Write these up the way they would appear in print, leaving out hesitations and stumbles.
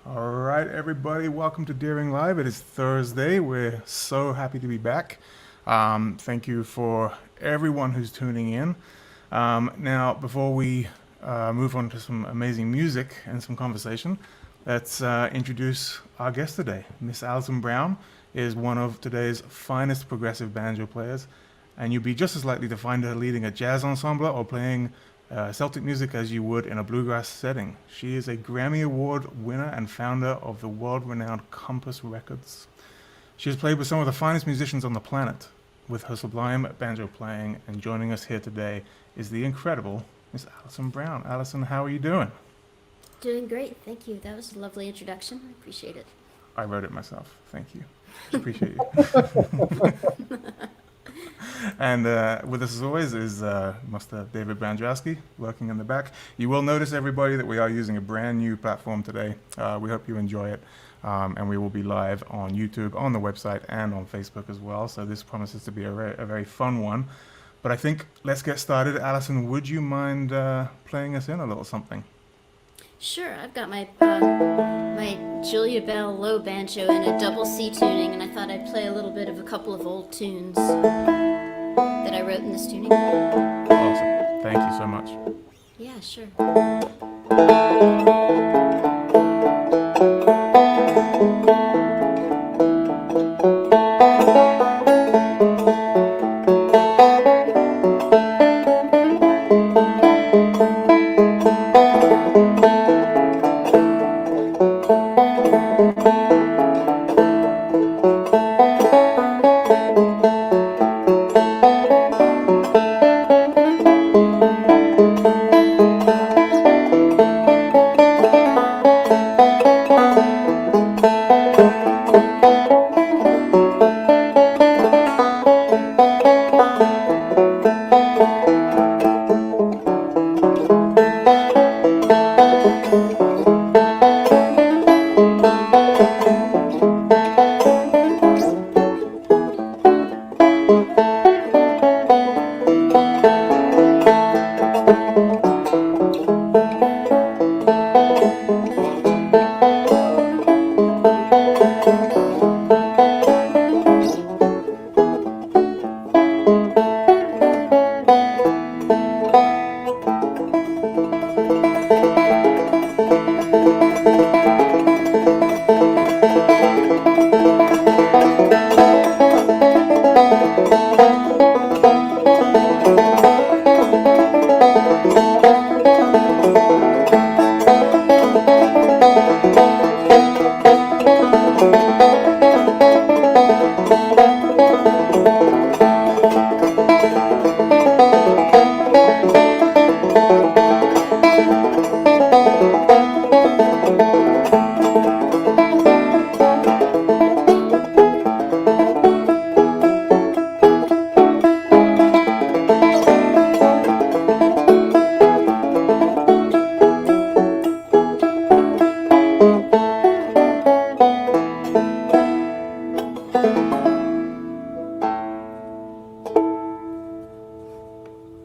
All right, everybody, welcome to Deering Live. It is Thursday. We're so happy to be back. Thank you for everyone who's tuning in. Now, before we move on to some amazing music and some conversation, let's introduce our guest today. Miss Alison Brown is one of today's finest progressive banjo players, and you'll be just as likely to find her leading a jazz ensemble or playing Celtic music as you would in a bluegrass setting. She is a Grammy Award winner and founder of the world-renowned Compass Records. She has played with some of the finest musicians on the planet. With her sublime banjo playing, and joining us here today is the incredible Miss Alison Brown. Alison, how are you doing? Doing great, thank you. That was a lovely introduction. I appreciate it. I wrote it myself. Thank you. Appreciate you. And with us as always is Mr. David Bandrowski working in the back. You will notice, everybody, that we are using a brand new platform today. We hope you enjoy it. And we will be live on YouTube, on the website, and on Facebook as well. So this promises to be a very fun one. But I think let's get started. Alison, would you mind playing us in a little something? Sure, I've got my Julia Bell low banjo in a double C tuning, and I thought I'd play a little bit of a couple of old tunes that I wrote in this tuning. Awesome. Thank you so much. Yeah, sure.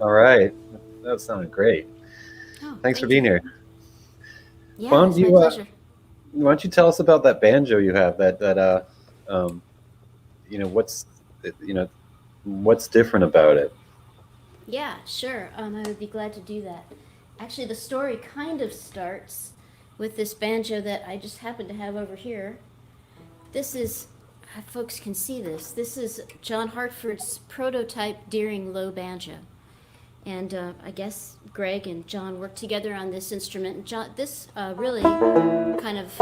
All right, that sounded great. Oh, Thanks for thank being you. here. Yeah, it's my pleasure. Why don't you tell us about that banjo you have? Um, what's you know what's different about it? Yeah, sure. I would be glad to do that. Actually, the story kind of starts with this banjo that I just happen to have over here. This is, folks can see this. This is John Hartford's prototype Deering low banjo. And I guess Greg and John worked together on this instrument. John, this really kind of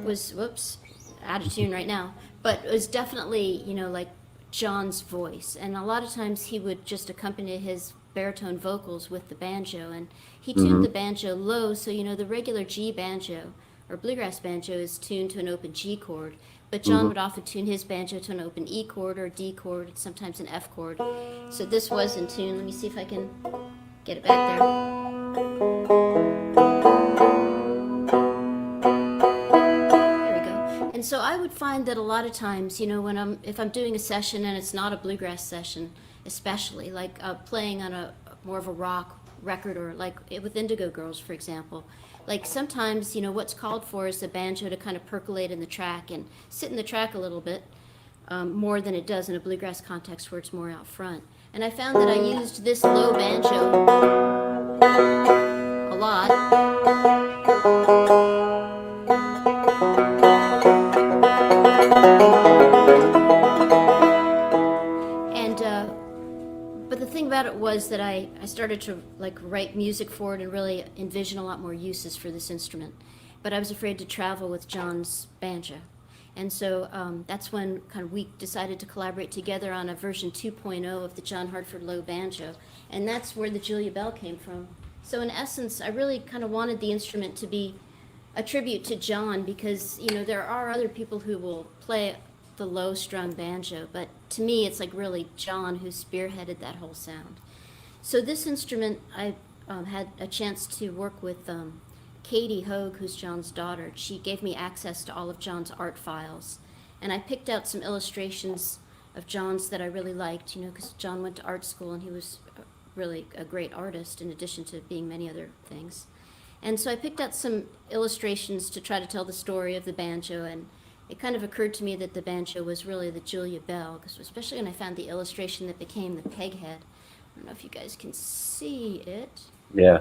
was, out of tune right now, but it was definitely, like John's voice. And a lot of times he would just accompany his baritone vocals with the banjo. And he tuned the banjo low, so, the regular G banjo or bluegrass banjo is tuned to an open G chord. But John would often tune his banjo to an open E chord or a D chord, sometimes an F chord. So this was in tune. Let me see if I can get it back there. There we go. And so I would find that a lot of times, if I'm doing a session and it's not a bluegrass session, especially like playing on a more of a rock record, or like with Indigo Girls, for example, like sometimes, what's called for is the banjo to kind of percolate in the track and sit in the track a little bit, more than it does in a bluegrass context where it's more out front. And I found that I used this low banjo a lot. And but the thing about it was that I started to like write music for it and really envision a lot more uses for this instrument. But I was afraid to travel with John's banjo. And so that's when kind of we decided to collaborate together on a version 2.0 of the John Hartford low banjo. And that's where the Julia Bell came from. So in essence, I really kind of wanted the instrument to be a tribute to John because, there are other people who will play the low strung banjo, but to me it's like really John who spearheaded that whole sound. So this instrument, I had a chance to work with Katie Hogue, who's John's daughter. She gave me access to all of John's art files, and I picked out some illustrations of John's that I really liked, because John went to art school and he was really a great artist in addition to being many other things. And so I picked out some illustrations to try to tell the story of the banjo, and it kind of occurred to me that the banjo was really the Julia Bell, because especially when I found the illustration that became the peg head. I don't know if you guys can see it. Yeah.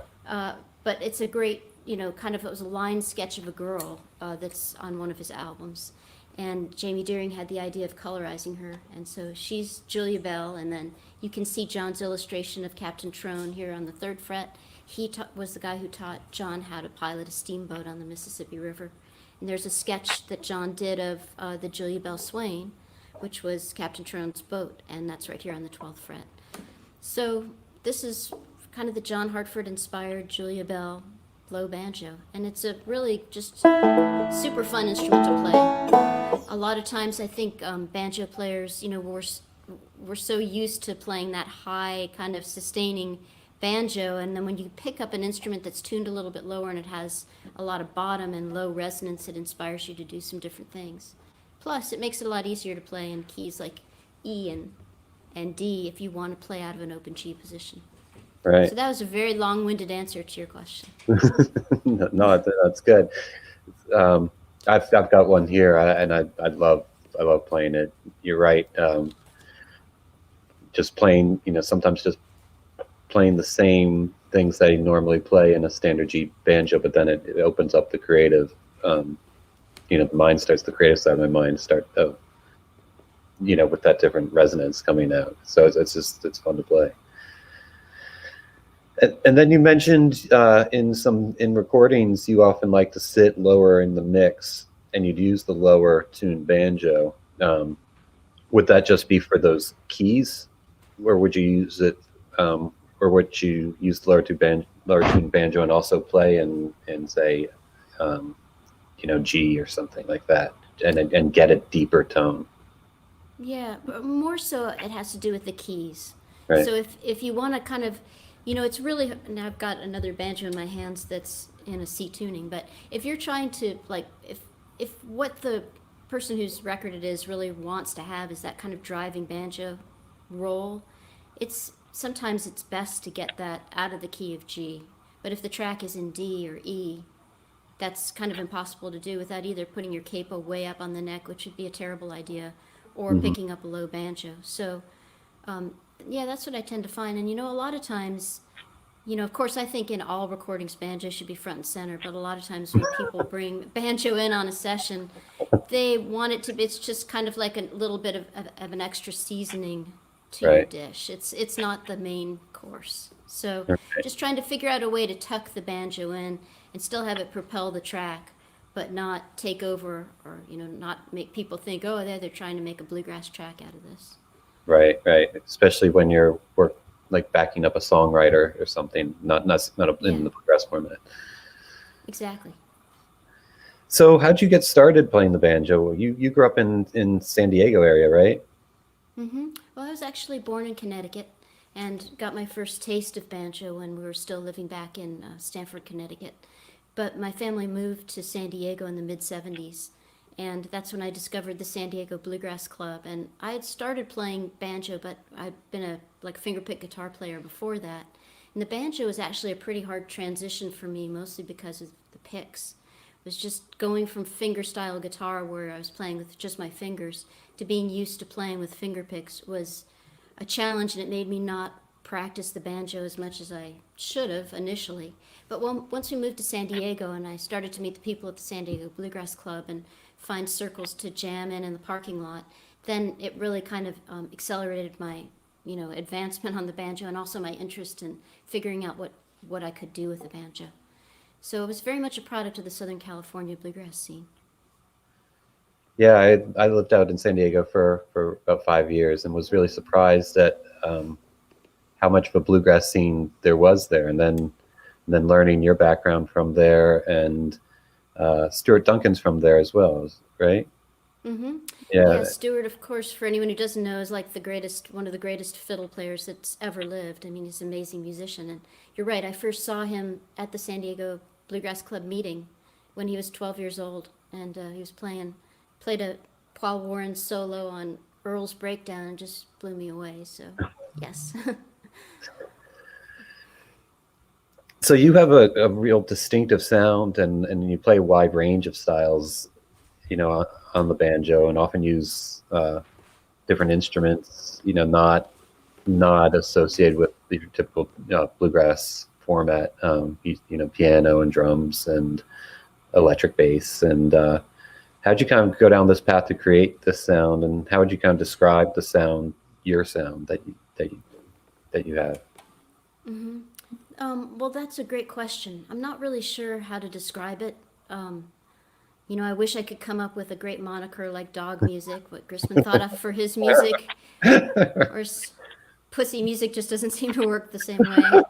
But it's a great, kind of, it was a line sketch of a girl that's on one of his albums. And Jamie Deering had the idea of colorizing her. And so she's Julia Bell, and then you can see John's illustration of Captain Trone here on the 3rd fret. He was the guy who taught John how to pilot a steamboat on the Mississippi River. And there's a sketch that John did of the Julia Bell Swain, which was Captain Trone's boat, and that's right here on the 12th fret. So this is kind of the John Hartford-inspired Julia Bell low banjo, and it's a really just super fun instrument to play. A lot of times I think banjo players, we're so used to playing that high kind of sustaining banjo, and then when you pick up an instrument that's tuned a little bit lower and it has a lot of bottom and low resonance, it inspires you to do some different things. Plus, it makes it a lot easier to play in keys like E and D if you want to play out of an open G position. Right. So that was a very long-winded answer to your question. No, that's good. I've got one here, and I love playing it. You're right. Just playing, sometimes just playing the same things that you normally play in a standard G banjo, but then it opens up the creative. The mind starts, the creative side of my mind with that different resonance coming out. So it's fun to play. And then you mentioned in recordings you often like to sit lower in the mix, and you'd use the lower tuned banjo. Would that just be for those keys, or would you use it, or would you use the lower tuned banjo and also play in say, G or something like that, and get a deeper tone? Yeah, but more so it has to do with the keys. Right. So if you want to kind of, it's really, and I've got another banjo in my hands that's in a C tuning, but if you're trying to, like, if what the person whose record it is really wants to have is that kind of driving banjo roll, sometimes it's best to get that out of the key of G. But if the track is in D or E, that's kind of impossible to do without either putting your capo way up on the neck, which would be a terrible idea, or picking up a low banjo. So, yeah, that's what I tend to find. And, a lot of times, of course, I think in all recordings, banjo should be front and center, but a lot of times when people bring banjo in on a session, they want it to be, it's just kind of like a little bit of an extra seasoning to your dish. It's not the main course. So just trying to figure out a way to tuck the banjo in and still have it propel the track, but not take over or, not make people think, oh, they're trying to make a bluegrass track out of this. Right. Especially when you're like backing up a songwriter or something, not in the bluegrass format. Exactly. So how'd you get started playing the banjo? You grew up in San Diego area, right? Mm-hmm. Well, I was actually born in Connecticut and got my first taste of banjo when we were still living back in Stamford, Connecticut. But my family moved to San Diego in the mid-'70s, and that's when I discovered the San Diego Bluegrass Club. And I had started playing banjo, but I'd been a fingerpick guitar player before that. And the banjo was actually a pretty hard transition for me, mostly because of the picks. It was just going from finger-style guitar, where I was playing with just my fingers, to being used to playing with finger picks was a challenge, and it made me not practice the banjo as much as I should have initially. But once we moved to San Diego and I started to meet the people at the San Diego Bluegrass Club and find circles to jam in the parking lot, then it really kind of accelerated my, advancement on the banjo, and also my interest in figuring out what I could do with the banjo. So it was very much a product of the Southern California bluegrass scene. Yeah, I lived out in San Diego for about 5 years and was really surprised at how much of a bluegrass scene there was there, and then learning your background from there, and Stuart Duncan's from there as well, right? Mm-hmm. Yeah, Yeah, Stewart, of course, for anyone who doesn't know, is like one of the greatest fiddle players that's ever lived. I mean, he's an amazing musician. And you're right, I first saw him at the San Diego Bluegrass Club meeting when he was 12 years old. And he was played a Paul Warren solo on Earl's Breakdown and just blew me away. So, yes. so you have a real distinctive sound, and you play a wide range of styles, on the banjo, and often use different instruments, not associated with the typical bluegrass format. Piano and drums and electric bass. And how'd you kind of go down this path to create this sound, and how would you kind of describe the sound, your sound that you have? Mm-hmm. Well, that's a great question. I'm not really sure how to describe it. I wish I could come up with a great moniker like dog music, what Grisman thought of for his music. Or pussy music just doesn't seem to work the same way.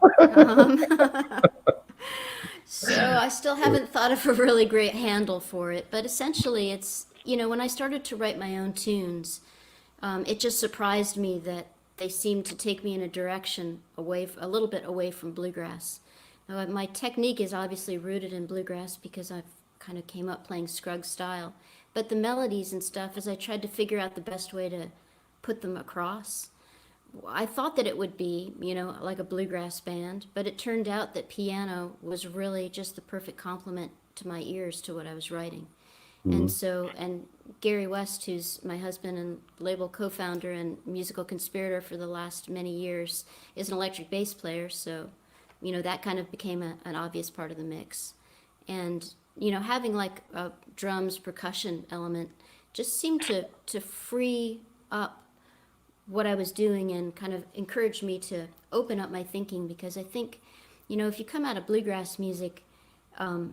So I still haven't thought of a really great handle for it. But essentially, it's, when I started to write my own tunes, it just surprised me that they seemed to take me in a direction a little bit away from bluegrass. Now, my technique is obviously rooted in bluegrass because I've kind of came up playing Scruggs style. But the melodies and stuff, as I tried to figure out the best way to put them across, I thought that it would be, like a bluegrass band, but it turned out that piano was really just the perfect complement to my ears to what I was writing. Mm-hmm. And Gary West, who's my husband and label co-founder and musical conspirator for the last many years, is an electric bass player, so, that kind of became an obvious part of the mix. And, having like a drums percussion element just seemed to free up what I was doing and kind of encouraged me to open up my thinking, because I think, if you come out of bluegrass music, the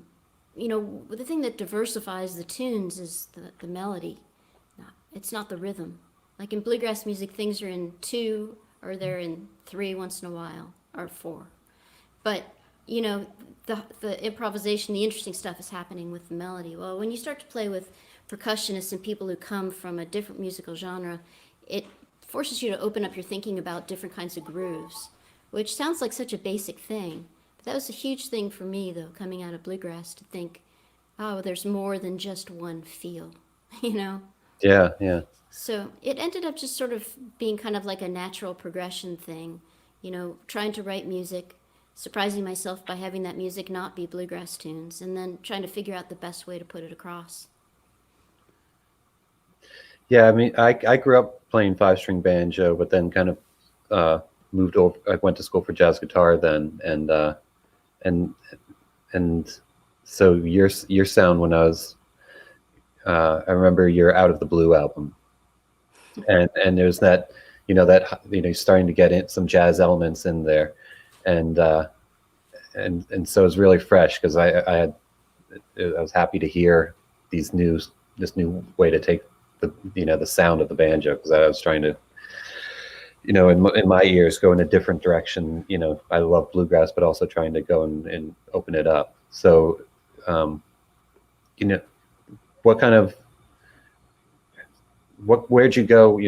thing that diversifies the tunes is the melody. It's not the rhythm. Like in bluegrass music, things are in 2 or they're in 3 once in a while, or 4. But, the improvisation, the interesting stuff is happening with the melody. Well, when you start to play with percussionists and people who come from a different musical genre, it forces you to open up your thinking about different kinds of grooves, which sounds like such a basic thing. But that was a huge thing for me, though, coming out of bluegrass, to think, oh, there's more than just one feel, Yeah, yeah. So it ended up just sort of being kind of like a natural progression thing, trying to write music, surprising myself by having that music not be bluegrass tunes, and then trying to figure out the best way to put it across. Yeah, I mean, I grew up playing 5-string banjo, but then kind of moved over. I went to school for jazz guitar then, and so your sound when I remember your Out of the Blue album, and there's that starting to get in some jazz elements in there, and so it was really fresh because I was happy to hear this new way to take the sound of the banjo, because I was trying to in my ears go in a different direction. I love bluegrass, but also trying to go and open it up. So where'd you go?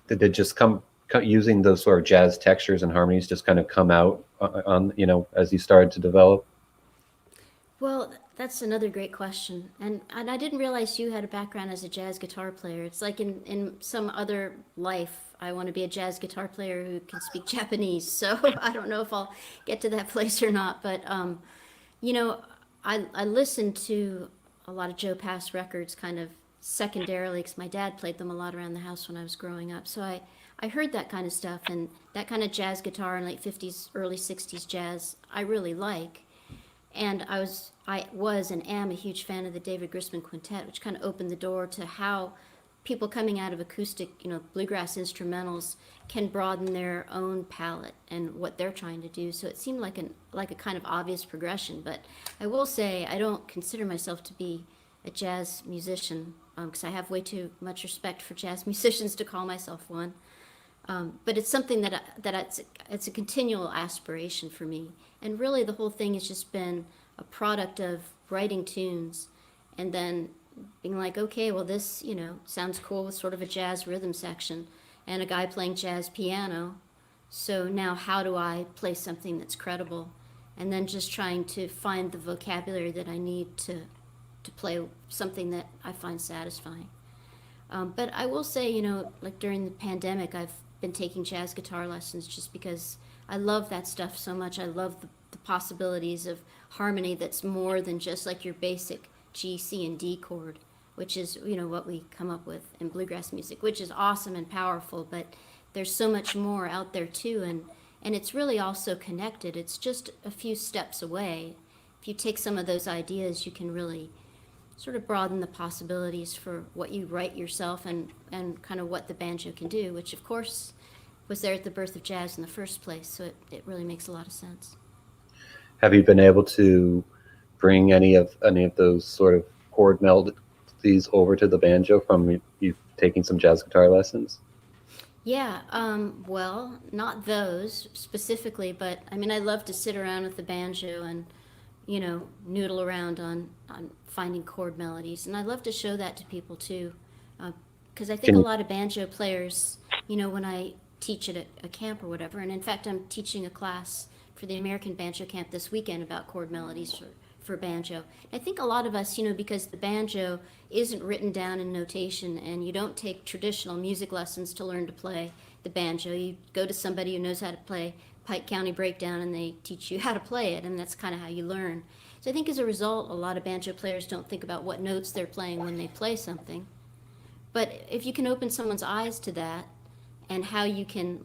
Did it just come using those sort of jazz textures and harmonies just kind of come out on as you started to develop? Well, that's another great question. And I didn't realize you had a background as a jazz guitar player. It's like in some other life, I want to be a jazz guitar player who can speak Japanese. So I don't know if I'll get to that place or not. But, I listened to a lot of Joe Pass records kind of secondarily because my dad played them a lot around the house when I was growing up. So I heard that kind of stuff, and that kind of jazz guitar and late 50s, early 60s jazz I really like. And I was and am a huge fan of the David Grisman Quintet, which kind of opened the door to how people coming out of acoustic, bluegrass instrumentals can broaden their own palette and what they're trying to do. So it seemed like a kind of obvious progression. But I will say I don't consider myself to be a jazz musician because I have way too much respect for jazz musicians to call myself one. But it's something it's a continual aspiration for me. And really the whole thing has just been a product of writing tunes and then being like, okay, well this, sounds cool with sort of a jazz rhythm section and a guy playing jazz piano. So now how do I play something that's credible? And then just trying to find the vocabulary that I need to play something that I find satisfying. But I will say, like during the pandemic, I've been taking jazz guitar lessons just because I love that stuff so much. I love the possibilities of harmony that's more than just like your basic G, C, and D chord, which is, what we come up with in bluegrass music, which is awesome and powerful, but there's so much more out there too, and it's really also connected. It's just a few steps away. If you take some of those ideas, you can really sort of broaden the possibilities for what you write yourself and kind of what the banjo can do, which of course was there at the birth of jazz in the first place, so it really makes a lot of sense. Have you been able to bring any of those sort of chord melodies over to the banjo from you taking some jazz guitar lessons? Yeah, well, not those specifically, but I mean, I love to sit around with the banjo and, noodle around on finding chord melodies. And I love to show that to people too. Because I think a lot of banjo players, when I teach at a camp or whatever, and in fact, I'm teaching a class for the American Banjo Camp this weekend about chord melodies for banjo. I think a lot of us, because the banjo isn't written down in notation and you don't take traditional music lessons to learn to play the banjo. You go to somebody who knows how to play Pike County Breakdown and they teach you how to play it, and that's kind of how you learn. So I think as a result, a lot of banjo players don't think about what notes they're playing when they play something. But if you can open someone's eyes to that and how you can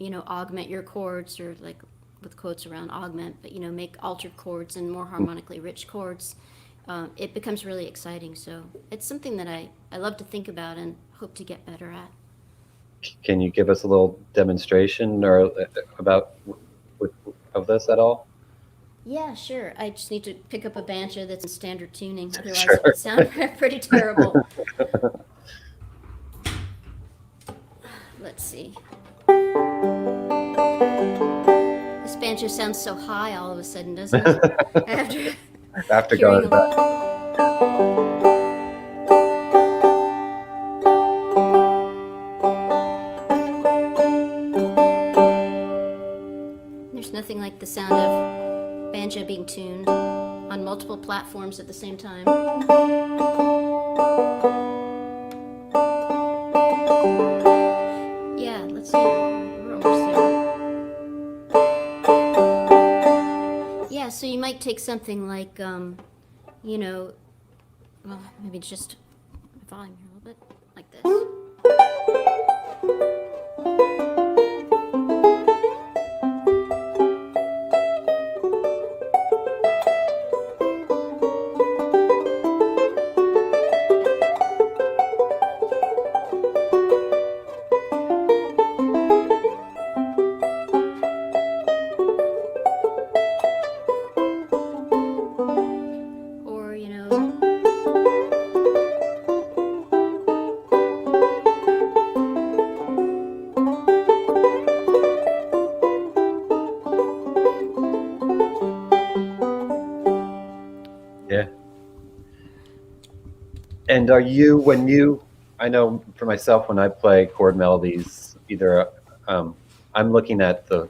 augment your chords, or like with quotes around augment, but make altered chords and more harmonically rich chords, it becomes really exciting. So it's something that I love to think about and hope to get better at. Can you give us a little demonstration or about of this at all? Yeah, sure. I just need to pick up a banjo that's in standard tuning, otherwise Sure. it would sound pretty terrible. Let's see. This banjo sounds so high all of a sudden, doesn't it? After hearing going back. There's nothing like the sound of banjo being tuned on multiple platforms at the same time. Yeah, let's see. We're almost there. Yeah, so you might take something like, well, maybe just volume here a little bit, like this. Yeah. And I know for myself, when I play chord melodies, either I'm looking at the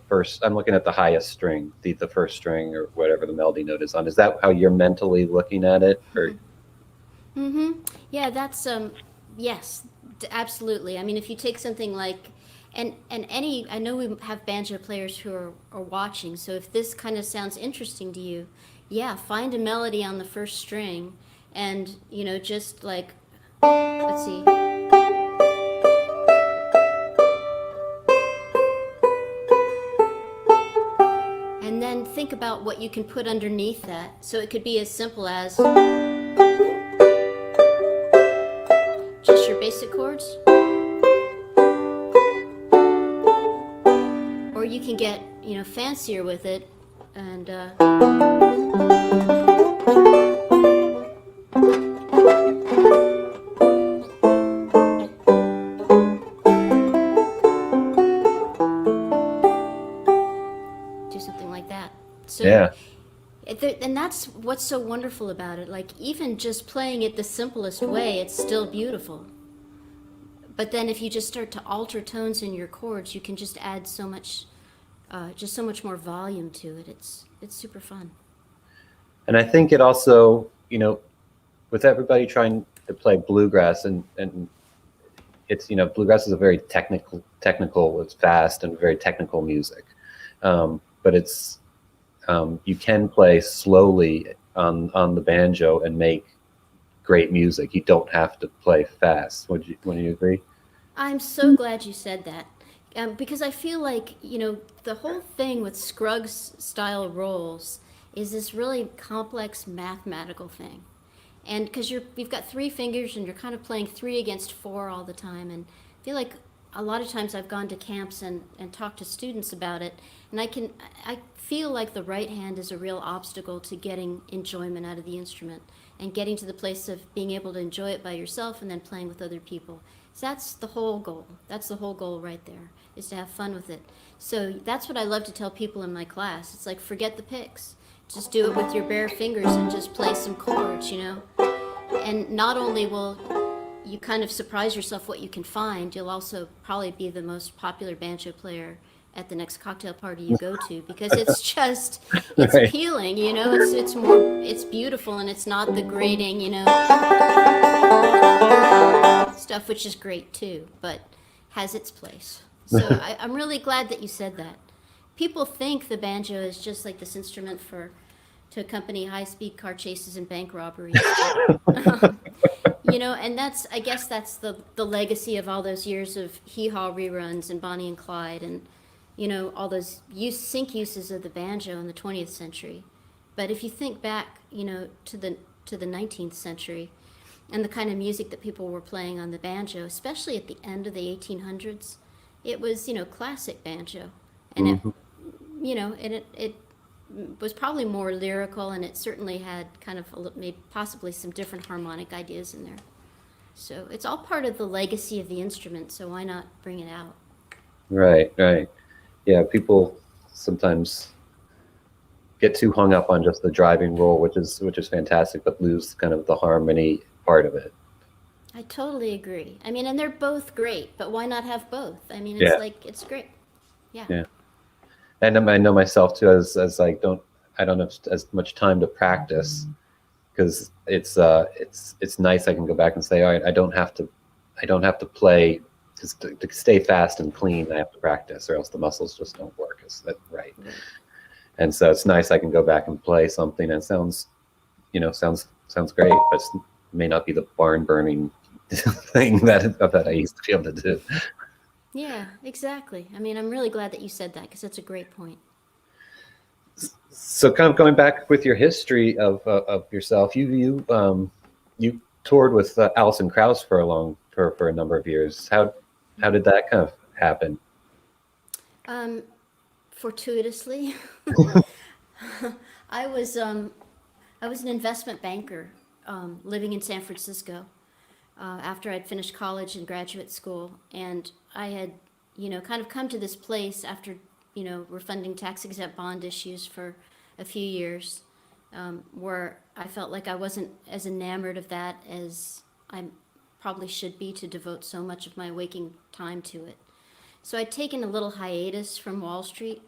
first, I'm looking at the highest string, the first string or whatever the melody note is on. Is that how you're mentally looking at it? Or? Mm-hmm. Yeah, that's yes, absolutely. I mean, if you take something like, and I know we have banjo players who are watching, so if this kind of sounds interesting to you, Yeah, find a melody on the first string and, just like, let's see. And then think about what you can put underneath that. So it could be as simple as just your basic chords, or you can get, fancier with it and do something like that. So, Yeah. and that's what's so wonderful about it. Like, even just playing it the simplest way, it's still beautiful. But then if you just start to alter tones in your chords, you can just add just so much more volume to it. It's super fun. And I think it also, with everybody trying to play bluegrass, and it's, bluegrass is a very technical, it's fast and very technical music. But it's, you can play slowly on the banjo and make great music. You don't have to play fast. Wouldn't you agree? I'm so glad you said that. Because I feel like, the whole thing with Scruggs style rolls is this really complex mathematical thing. And because you've got three fingers and you're kind of playing three against four all the time. And I feel like a lot of times I've gone to camps and talked to students about it. And I feel like the right hand is a real obstacle to getting enjoyment out of the instrument and getting to the place of being able to enjoy it by yourself and then playing with other people. So that's the whole goal. That's the whole goal right there, is to have fun with it. So that's what I love to tell people in my class. It's like, forget the picks. Just do it with your bare fingers and just play some chords, And not only will you kind of surprise yourself what you can find, you'll also probably be the most popular banjo player at the next cocktail party you go to, because it's Right. appealing, it's beautiful, and it's not the grating, stuff, which is great too, but has its place. So I'm really glad that you said that. People think the banjo is just like this instrument to accompany high-speed car chases and bank robberies. And I guess that's the legacy of all those years of hee-haw reruns and Bonnie and Clyde and, all those sync uses of the banjo in the 20th century. But if you think back, to the 19th century and the kind of music that people were playing on the banjo, especially at the end of the 1800s, it was, classic banjo. And Mhm. it was probably more lyrical, and it certainly had kind of maybe possibly some different harmonic ideas in there. So it's all part of the legacy of the instrument, so why not bring it out? Right. Yeah, people sometimes get too hung up on just the driving roll, which is fantastic, but lose kind of the harmony part of it. I totally agree. I mean, and they're both great, but why not have both? I mean, Yeah. it's great. Yeah. Yeah. And I know myself too, as I don't have as much time to practice, because it's nice. I can go back and say, all right, I don't have to play, because to stay fast and clean, I have to practice, or else the muscles just don't work. Is that right? Right. And so it's nice I can go back and play something that sounds great, but it may not be the barn burning thing that I used to be able to do. Yeah, exactly. I mean, I'm really glad that you said that, because that's a great point. So kind of going back with your history of yourself, you toured with Allison Krauss for a number of years. How did that kind of happen? Fortuitously, I was an investment banker, living in San Francisco, after I'd finished college and graduate school, and I had, kind of come to this place after, refunding tax-exempt bond issues for a few years, where I felt like I wasn't as enamored of that as I probably should be, to devote so much of my waking time to it. So I'd taken a little hiatus from Wall Street,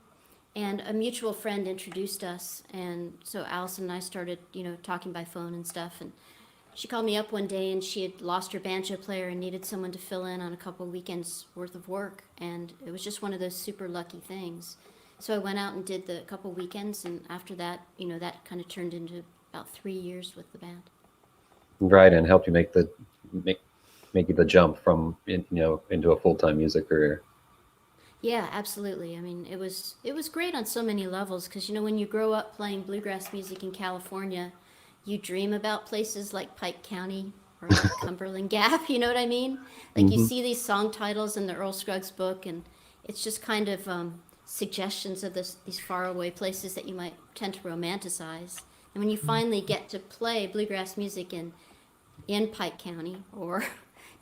and a mutual friend introduced us, and so Allison and I started, talking by phone and stuff, and she called me up one day, and she had lost her banjo player and needed someone to fill in on a couple weekends worth of work, and it was just one of those super lucky things. So I went out and did the couple weekends, and after that, that kind of turned into about 3 years with the band. Right, and help you make you the jump from into a full-time music career. Yeah, absolutely. I mean, it was great on so many levels because when you grow up playing bluegrass music in California, you dream about places like Pike County or like Cumberland Gap. You know what I mean? Like you Hmm. see these song titles in the Earl Scruggs book, and it's just kind of suggestions of these faraway places that you might tend to romanticize. And when you finally get to play bluegrass music in Pike County or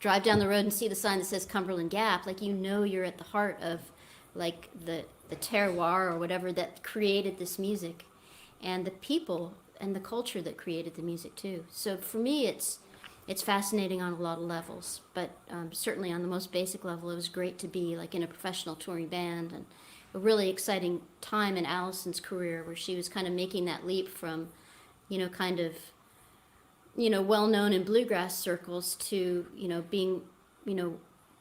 drive down the road and see the sign that says Cumberland Gap, like you're at the heart of like the terroir or whatever that created this music and the people and the culture that created the music too. So for me it's fascinating on a lot of levels, but certainly on the most basic level it was great to be like in a professional touring band, and a really exciting time in Allison's career where she was kind of making that leap from kind of well known in bluegrass circles to being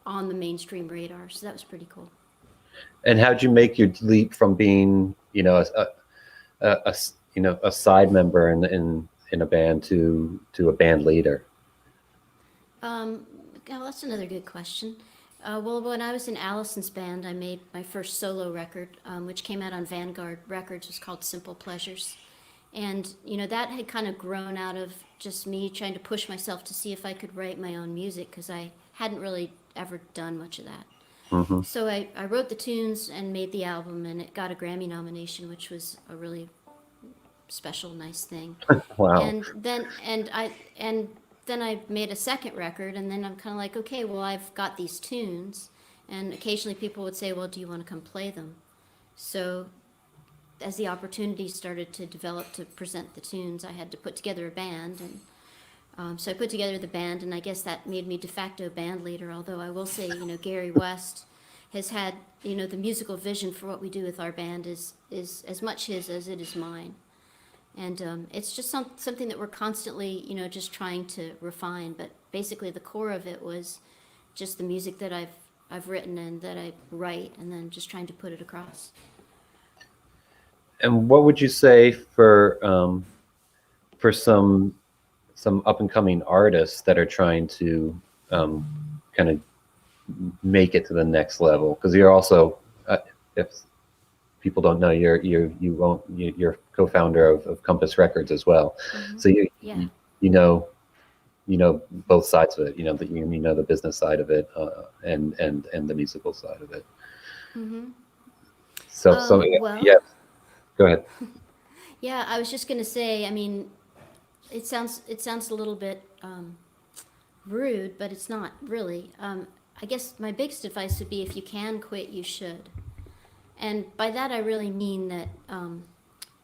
on the mainstream radar. So that was pretty cool. And how'd you make your leap from being a side member in a band to a band leader? Well, that's another good question. Well, when I was in Allison's band, I made my first solo record, which came out on Vanguard Records. It was called Simple Pleasures. And, that had kind of grown out of just me trying to push myself to see if I could write my own music because I hadn't really ever done much of that. Hmm. So I wrote the tunes and made the album, and it got a Grammy nomination, which was a really special, nice thing. Wow. And then I made a second record, and then I'm kind of like, okay, well, I've got these tunes, and occasionally people would say, well, do you want to come play them? So as the opportunity started to develop to present the tunes, I had to put together a band, and so I put together the band, and I guess that made me de facto band leader. Although I will say, Gary West has had, the musical vision for what we do with our band is as much his as it is mine, and it's just something that we're constantly, just trying to refine. But basically, the core of it was just the music that I've written and that I write, and then just trying to put it across. And what would you say for some up and coming artists that are trying to kind of make it to the next level? Because you're also, if people don't know, you're co-founder of Compass Records as well. Hmm. So Yeah. you know both sides of it. The business side of it, and the musical side of it. Hmm. So Well, yeah, go ahead. yeah, I was just gonna say. I mean, it sounds a little bit rude, but it's not really. I guess my biggest advice would be if you can quit, you should. And by that, I really mean that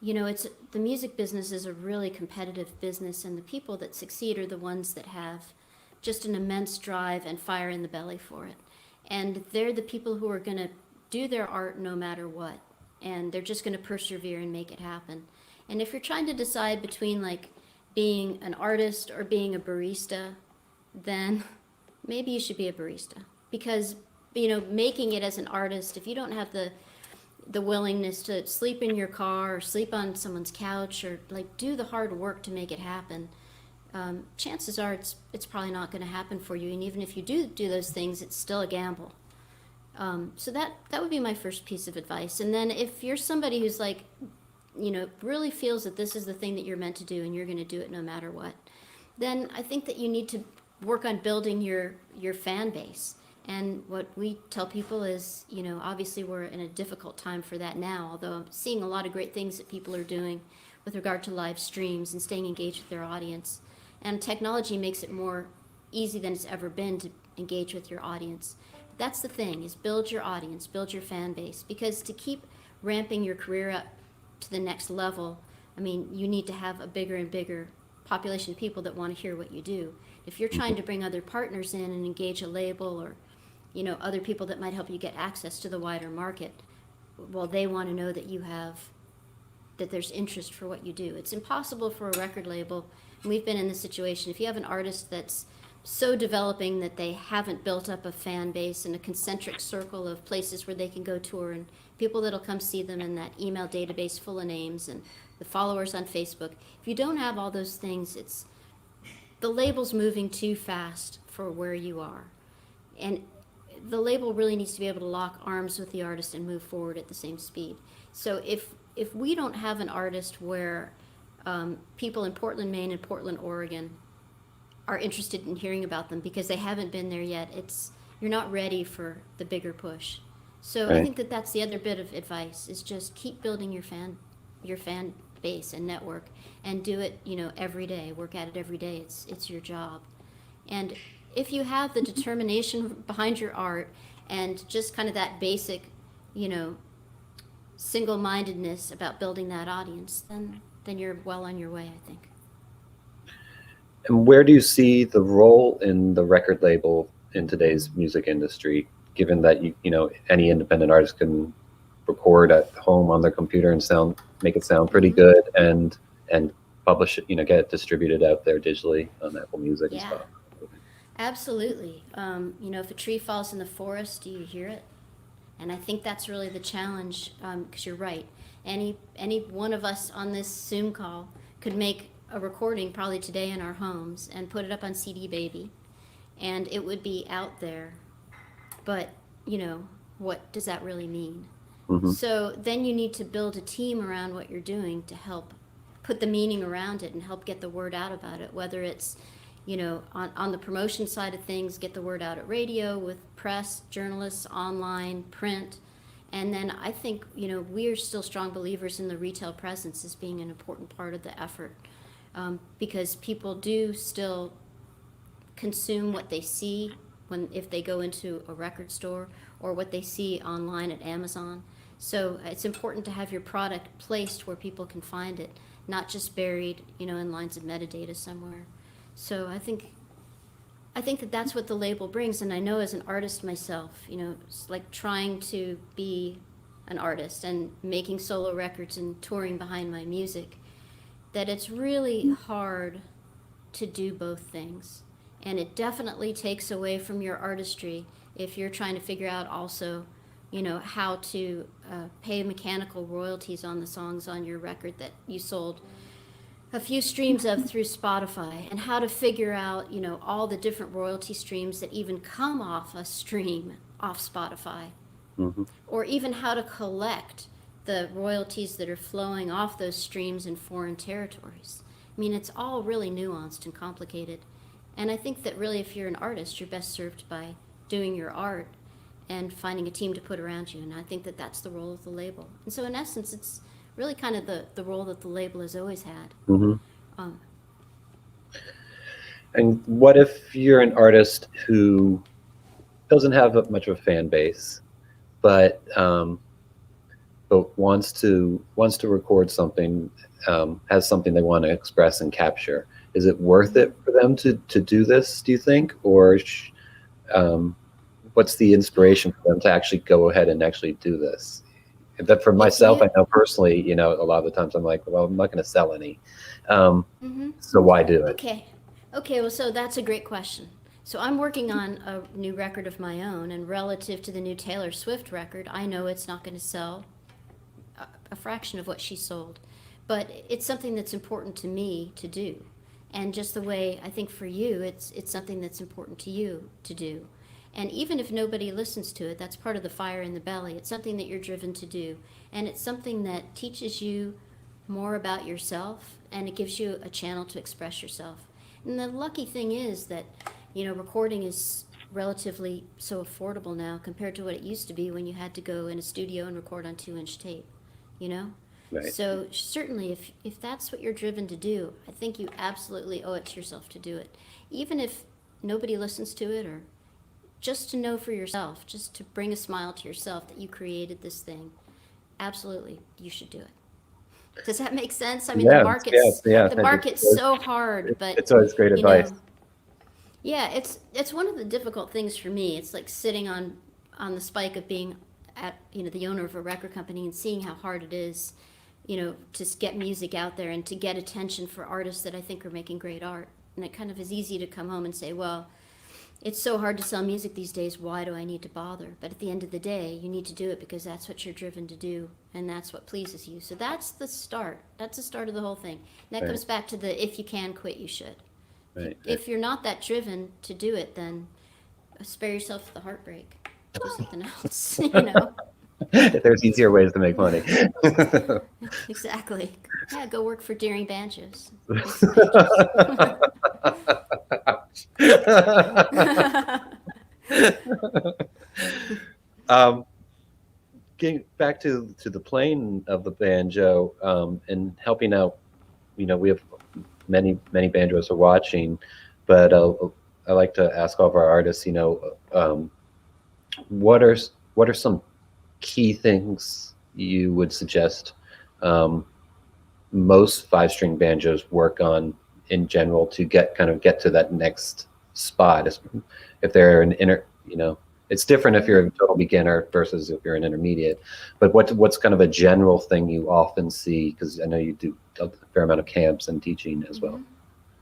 it's the music business is a really competitive business, and the people that succeed are the ones that have just an immense drive and fire in the belly for it. And they're the people who are going to do their art no matter what, and they're just going to persevere and make it happen. And if you're trying to decide between like being an artist or being a barista, then maybe you should be a barista because making it as an artist, if you don't have the willingness to sleep in your car or sleep on someone's couch or like do the hard work to make it happen, chances are it's probably not going to happen for you. And even if you do those things, it's still a gamble. So that would be my first piece of advice. And then if you're somebody who's like, really feels that this is the thing that you're meant to do and you're going to do it no matter what, then I think that you need to work on building your fan base. And what we tell people is, obviously we're in a difficult time for that now, although I'm seeing a lot of great things that people are doing with regard to live streams and staying engaged with their audience. And technology makes it more easy than it's ever been to engage with your audience. That's the thing, is build your audience, build your fan base, because to keep ramping your career up to the next level, I mean, you need to have a bigger and bigger population of people that want to hear what you do. If you're trying to bring other partners in and engage a label or other people that might help you get access to the wider market, well, they want to know that there's interest for what you do. It's impossible for a record label, and we've been in this situation. If you have an artist that's so developing that they haven't built up a fan base and a concentric circle of places where they can go tour and people that'll come see them in that email database full of names and the followers on Facebook. If you don't have all those things, it's the label's moving too fast for where you are. And the label really needs to be able to lock arms with the artist and move forward at the same speed. So if we don't have an artist where people in Portland, Maine and Portland, Oregon are interested in hearing about them because they haven't been there yet, you're not ready for the bigger push. So Right. I think that's the other bit of advice is just keep building your fan base and network and do it, every day. Work at it every day. It's your job. And if you have the determination behind your art and just kind of that basic, single-mindedness about building that audience, then you're well on your way, I think. And where do you see the role in the record label in today's music industry, given that any independent artist can record at home on their computer and make it sound pretty good and publish it, get it distributed out there digitally on Apple Music and Yeah. stuff? Absolutely. If a tree falls in the forest, do you hear it? And I think that's really the challenge, because you're right. Any one of us on this Zoom call could make a recording probably today in our homes and put it up on CD Baby, and it would be out there. But, what does that really mean? Mm-hmm. So then you need to build a team around what you're doing to help put the meaning around it and help get the word out about it, whether it's on the promotion side of things, get the word out at radio with press, journalists, online, print. And then I think, we are still strong believers in the retail presence as being an important part of the effort, because people do still consume what they see if they go into a record store or what they see online at Amazon. So it's important to have your product placed where people can find it, not just buried, in lines of metadata somewhere. So I think that that's what the label brings. And I know as an artist myself, it's like trying to be an artist and making solo records and touring behind my music, that it's really hard to do both things. And it definitely takes away from your artistry if you're trying to figure out also, how to pay mechanical royalties on the songs on your record that you sold a few streams of through Spotify, and how to figure out, all the different royalty streams that even come off a stream off Spotify, Mm-hmm. or even how to collect the royalties that are flowing off those streams in foreign territories. I mean, it's all really nuanced and complicated. And I think that really, if you're an artist, you're best served by doing your art and finding a team to put around you. And I think that that's the role of the label. And so in essence, it's really kind of the role that the label has always had. Mm-hmm. And what if you're an artist who doesn't have much of a fan base, but wants to record something, has something they want to express and capture? Is it worth it for them to do this, do you think? Or what's the inspiration for them to actually go ahead and actually do this? That for myself, I know personally, a lot of the times I'm like, well, I'm not going to sell any. So why do it? Okay, well, so that's a great question. So I'm working on a new record of my own, and relative to the new Taylor Swift record, I know it's not going to sell a fraction of what she sold. But it's something that's important to me to do. And just the way I think for you, it's something that's important to you to do. And even if nobody listens to it, that's part of the fire in the belly. It's something that you're driven to do. And it's something that teaches you more about yourself, and it gives you a channel to express yourself. And the lucky thing is that, recording is relatively so affordable now compared to what it used to be when you had to go in a studio and record on 2-inch tape, Right. So certainly if that's what you're driven to do, I think you absolutely owe it to yourself to do it. Even if nobody listens to it, or just to know for yourself, just to bring a smile to yourself that you created this thing, absolutely, you should do it. Does that make sense? I mean, Yeah, the market's yeah. the market's so hard, but It's always great advice. Yeah, it's one of the difficult things for me. It's like sitting on the spike of being at the owner of a record company and seeing how hard it is to get music out there and to get attention for artists that I think are making great art. And it kind of is easy to come home and say, well, it's so hard to sell music these days. Why do I need to bother? But at the end of the day, you need to do it because that's what you're driven to do, and that's what pleases you. So that's the start. That's the start of the whole thing. And that Right. comes back to the if you can quit, you should. Right. If you're not that driven to do it, then spare yourself the heartbreak. Do something else, There's easier ways to make money. Exactly. Yeah, go work for Deering Banjos. Make some banjos. um, Getting back to the playing of the banjo, and helping out, we have many banjos are watching, but I like to ask all of our artists, what are some key things you would suggest most 5-string banjos work on in general to get to that next spot? If they're an it's different if you're a total beginner versus if you're an intermediate, but what's kind of a general thing you often see, because I know you do a fair amount of camps and teaching as well.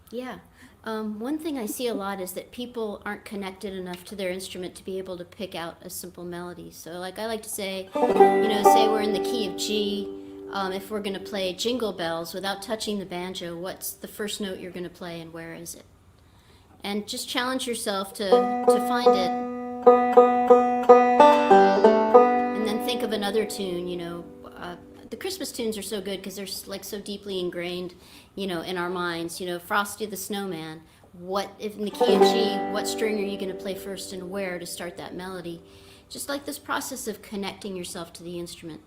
Yeah. One thing I see a lot is that people aren't connected enough to their instrument to be able to pick out a simple melody. So, like I like to say, say we're in the key of G. If we're going to play Jingle Bells without touching the banjo, what's the first note you're going to play and where is it? And just challenge yourself to find it. And then think of another tune, the Christmas tunes are so good because they're like so deeply ingrained, in our minds. Frosty the Snowman. What if in the key of G? What string are you going to play first and where to start that melody? Just like this process of connecting yourself to the instrument.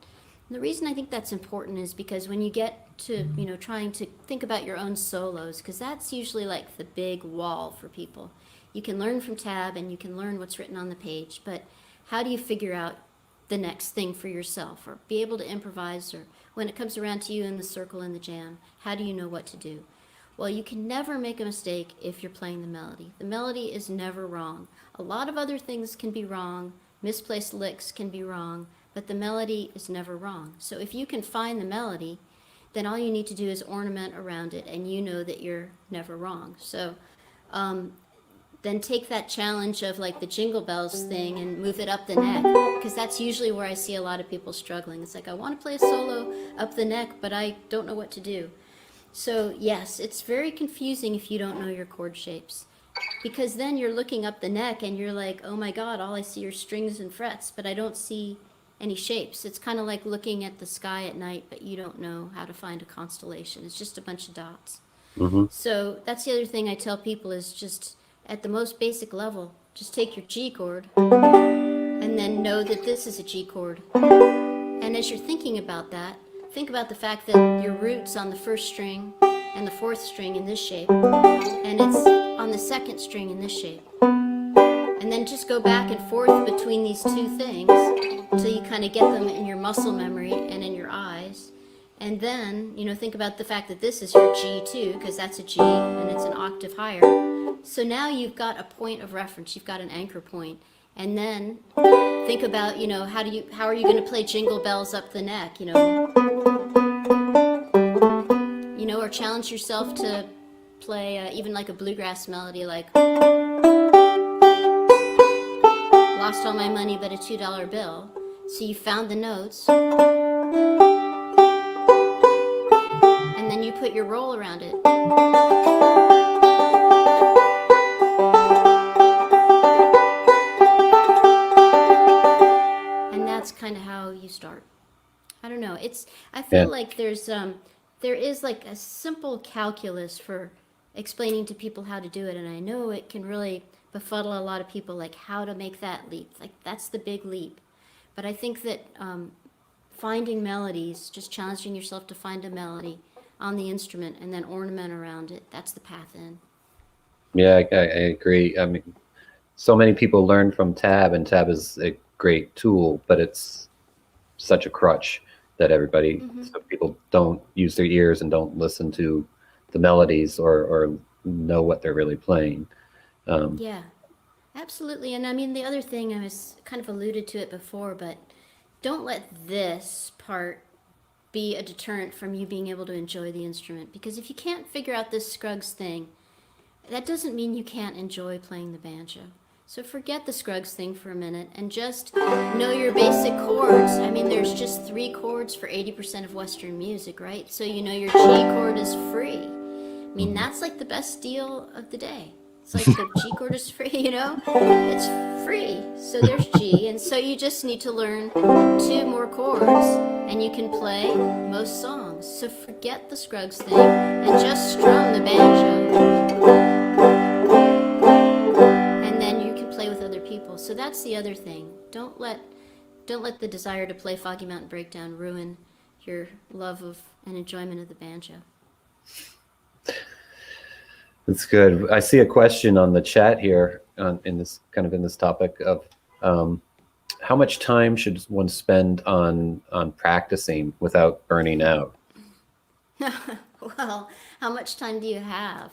And the reason I think that's important is because when you get to trying to think about your own solos, because that's usually like the big wall for people. You can learn from tab and you can learn what's written on the page, but how do you figure out the next thing for yourself, or be able to improvise, or when it comes around to you in the circle in the jam, how do you know what to do? Well, you can never make a mistake if you're playing the melody. The melody is never wrong. A lot of other things can be wrong, misplaced licks can be wrong, but the melody is never wrong. So if you can find the melody, then all you need to do is ornament around it, and you know that you're never wrong. So then take that challenge of like the Jingle Bells thing and move it up the neck, because that's usually where I see a lot of people struggling. It's like, I want to play a solo up the neck, but I don't know what to do. So yes, it's very confusing if you don't know your chord shapes, because then you're looking up the neck and you're like, oh my God, all I see are strings and frets, but I don't see any shapes. It's kind of like looking at the sky at night, but you don't know how to find a constellation. It's just a bunch of dots. Mm-hmm. So that's the other thing I tell people is just at the most basic level, just take your G chord and then know that this is a G chord. And as you're thinking about that, think about the fact that your root's on the first string and the fourth string in this shape, and it's on the second string in this shape. And then just go back and forth between these two things until you kind of get them in your muscle memory and in your eyes. And then, think about the fact that this is your G too, because that's a G and it's an octave higher. So now you've got a point of reference, you've got an anchor point. And then think about, how are you going to play Jingle Bells up the neck, or challenge yourself to play even like a bluegrass melody, like lost all my money but a $2 bill. So you found the notes, and then you put your roll around it. And that's kind of how you start. I don't know. I feel like there is like a simple calculus for explaining to people how to do it, and I know it can really befuddle a lot of people, like how to make that leap. Like that's the big leap. But I think that finding melodies, just challenging yourself to find a melody on the instrument and then ornament around it, that's the path in. Yeah, I agree. I mean, so many people learn from tab, and tab is a great tool, but it's such a crutch that so people don't use their ears and don't listen to the melodies or know what they're really playing. Yeah, absolutely. And I mean, the other thing, I was kind of alluded to it before, but don't let this part be a deterrent from you being able to enjoy the instrument. Because if you can't figure out this Scruggs thing, that doesn't mean you can't enjoy playing the banjo. So forget the Scruggs thing for a minute and just know your basic chords. I mean, there's just 3 chords for 80% of Western music, right? So you know your G chord is free. I mean, that's like the best deal of the day. It's like the G chord is free, you know? It's free. So there's G, and so you just need to learn 2 more chords, and you can play most songs. So forget the Scruggs thing and just strum the banjo. And then you can play with other people. So that's the other thing. Don't let the desire to play Foggy Mountain Breakdown ruin your love of and enjoyment of the banjo. That's good. I see a question on the chat here in this topic of how much time should one spend on practicing without burning out? Well, how much time do you have?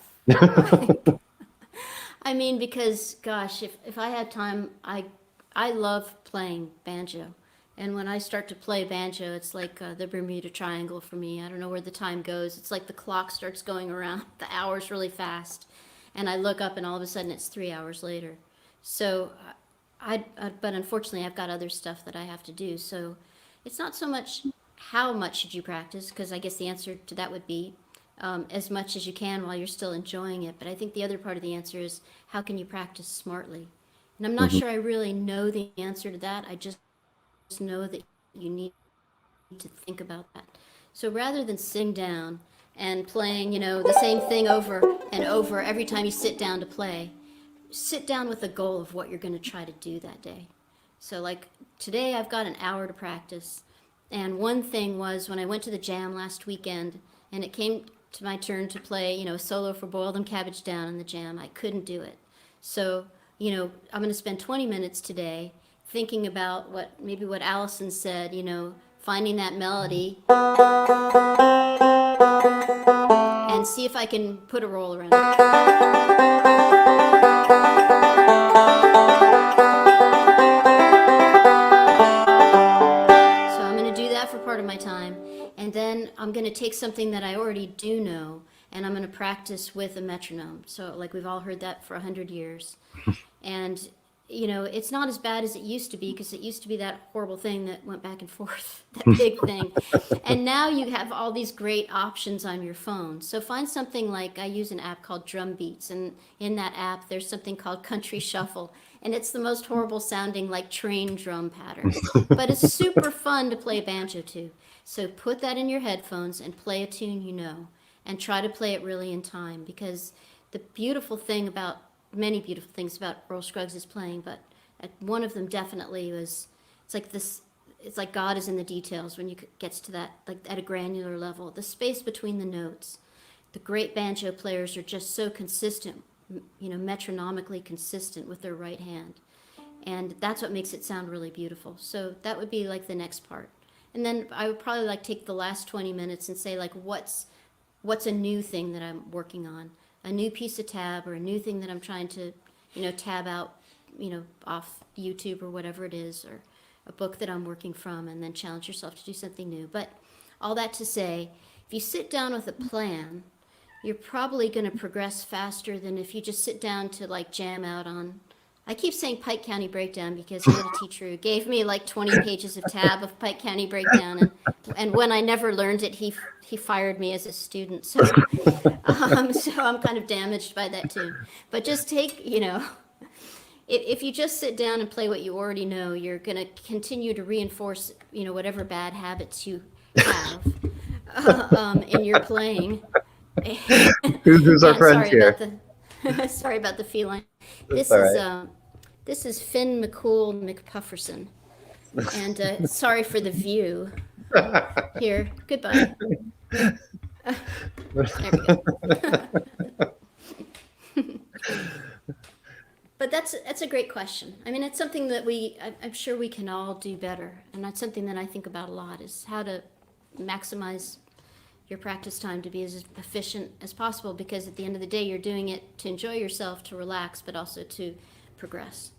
I mean, because gosh, if I had time, I love playing banjo. And when I start to play banjo, it's like the Bermuda Triangle for me. I don't know where the time goes. It's like the clock starts going around the hours really fast. And I look up and all of a sudden it's 3 hours later. So, but unfortunately I've got other stuff that I have to do. So it's not so much how much should you practice, because I guess the answer to that would be as much as you can while you're still enjoying it. But I think the other part of the answer is how can you practice smartly? And I'm not sure I really know the answer to that. I just know that you need to think about that. So rather than sitting down and playing, the same thing over and over every time you sit down to play, sit down with a goal of what you're going to try to do that day. So like today I've got an hour to practice. And one thing was when I went to the jam last weekend and it came to my turn to play, a solo for Boil Them Cabbage Down in the jam, I couldn't do it. So, I'm going to spend 20 minutes today thinking about what Allison said, finding that melody and see if I can put a roll around it. So I'm going to do that for part of my time, and then I'm going to take something that I already do know, and I'm going to practice with a metronome. So like we've all heard that for 100 years. And it's not as bad as it used to be, because it used to be that horrible thing that went back and forth, that big thing. And now you have all these great options on your phone. So find something like, I use an app called Drum Beats, and in that app there's something called Country Shuffle, and it's the most horrible sounding like train drum pattern. But it's super fun to play banjo to. So put that in your headphones and play a tune and try to play it really in time, because the beautiful thing about many beautiful things about Earl Scruggs' playing, but one of them definitely was, it's like God is in the details when you gets to that, like at a granular level. The space between the notes. The great banjo players are just so consistent, metronomically consistent with their right hand. And that's what makes it sound really beautiful. So that would be like the next part. And then I would probably like take the last 20 minutes and say like, what's a new thing that I'm working on? A new piece of tab, or a new thing that I'm trying to, tab out, off YouTube or whatever it is, or a book that I'm working from, and then challenge yourself to do something new. But all that to say, if you sit down with a plan, you're probably going to progress faster than if you just sit down to like jam out on. I keep saying Pike County Breakdown because I had a teacher who gave me like 20 pages of tab of Pike County Breakdown, and when I never learned it, he fired me as a student. So so I'm kind of damaged by that too. But just take, if you just sit down and play what you already know, you're going to continue to reinforce, whatever bad habits you have in your playing. Who's our friend here? Sorry about the feline. This is Finn McCool McPufferson, and sorry for the view. Here, goodbye. There we go. But that's a great question. I mean, it's something that I'm sure we can all do better, and that's something that I think about a lot, is how to maximize your practice time to be as efficient as possible, because at the end of the day, you're doing it to enjoy yourself, to relax, but also to progress.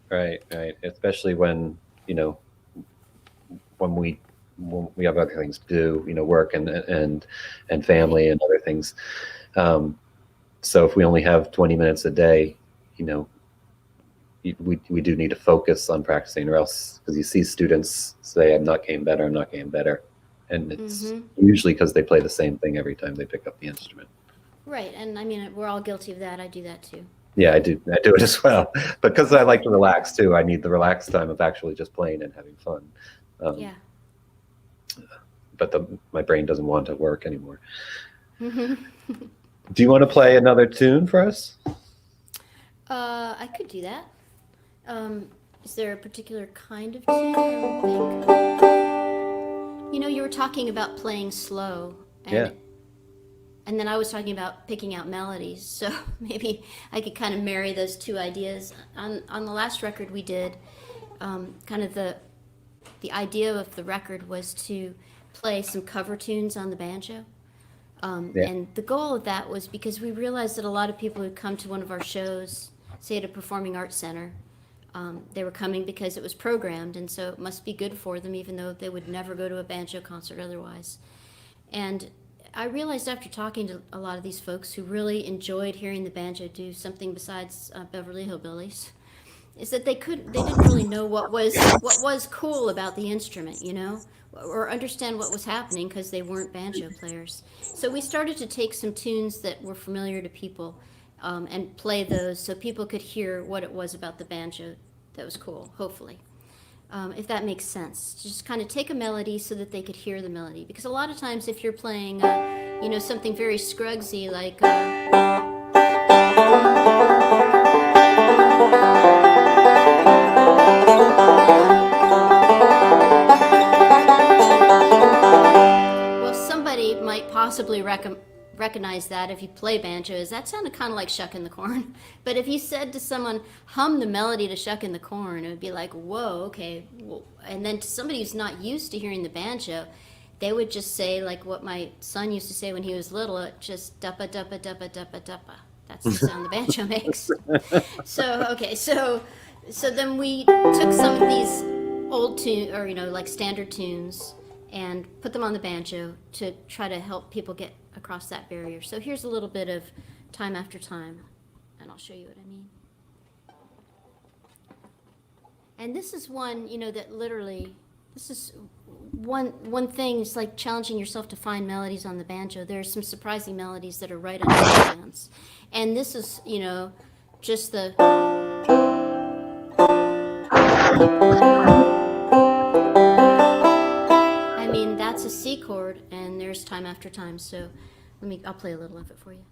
Right. Especially when, when we we have other things to do, work and family and other things. So if we only have 20 minutes a day, we do need to focus on practicing, or else, because you see students say, I'm not getting better, and it's usually because they play the same thing every time they pick up the instrument. Right, and I mean, we're all guilty of that. I do that too. Yeah, I do it as well. Because I like to relax too. I need the relaxed time of actually just playing and having fun. Yeah. But my brain doesn't want to work anymore. Do you want to play another tune for us? I could do that. Is there a particular kind of tune? I don't think. You were talking about playing slow. And then I was talking about picking out melodies. So maybe I could kind of marry those two ideas. On the last record we did, kind of the idea of the record was to play some cover tunes on the banjo. And the goal of that was because we realized that a lot of people who come to one of our shows, say at a performing arts center, they were coming because it was programmed, and so it must be good for them, even though they would never go to a banjo concert otherwise. And I realized after talking to a lot of these folks who really enjoyed hearing the banjo do something besides Beverly Hillbillies, is that they didn't really know what was cool about the instrument, or understand what was happening because they weren't banjo players. So we started to take some tunes that were familiar to people and play those so people could hear what it was about the banjo that was cool, hopefully. If that makes sense. Just kind of take a melody so that they could hear the melody. Because a lot of times if you're playing, something very scrugsy like... well, somebody might possibly recognize that if you play banjo, is that sounded kind of like shucking the corn. But if you said to someone, hum the melody to shucking the corn, it would be like, whoa, okay. And then to somebody who's not used to hearing the banjo, they would just say like what my son used to say when he was little, just duppa duppa duppa duppa duppa. That's the sound the banjo makes. So then we took some of these old tunes, or like standard tunes, and put them on the banjo to try to help people get across that barrier. So here's a little bit of Time After Time, and I'll show you what I mean. And this is one, that literally, this is one thing. It's like challenging yourself to find melodies on the banjo. There's some surprising melodies that are right under the hands. And this is, just the... That's a C chord, and there's Time After Time. So I'll play a little of it for you.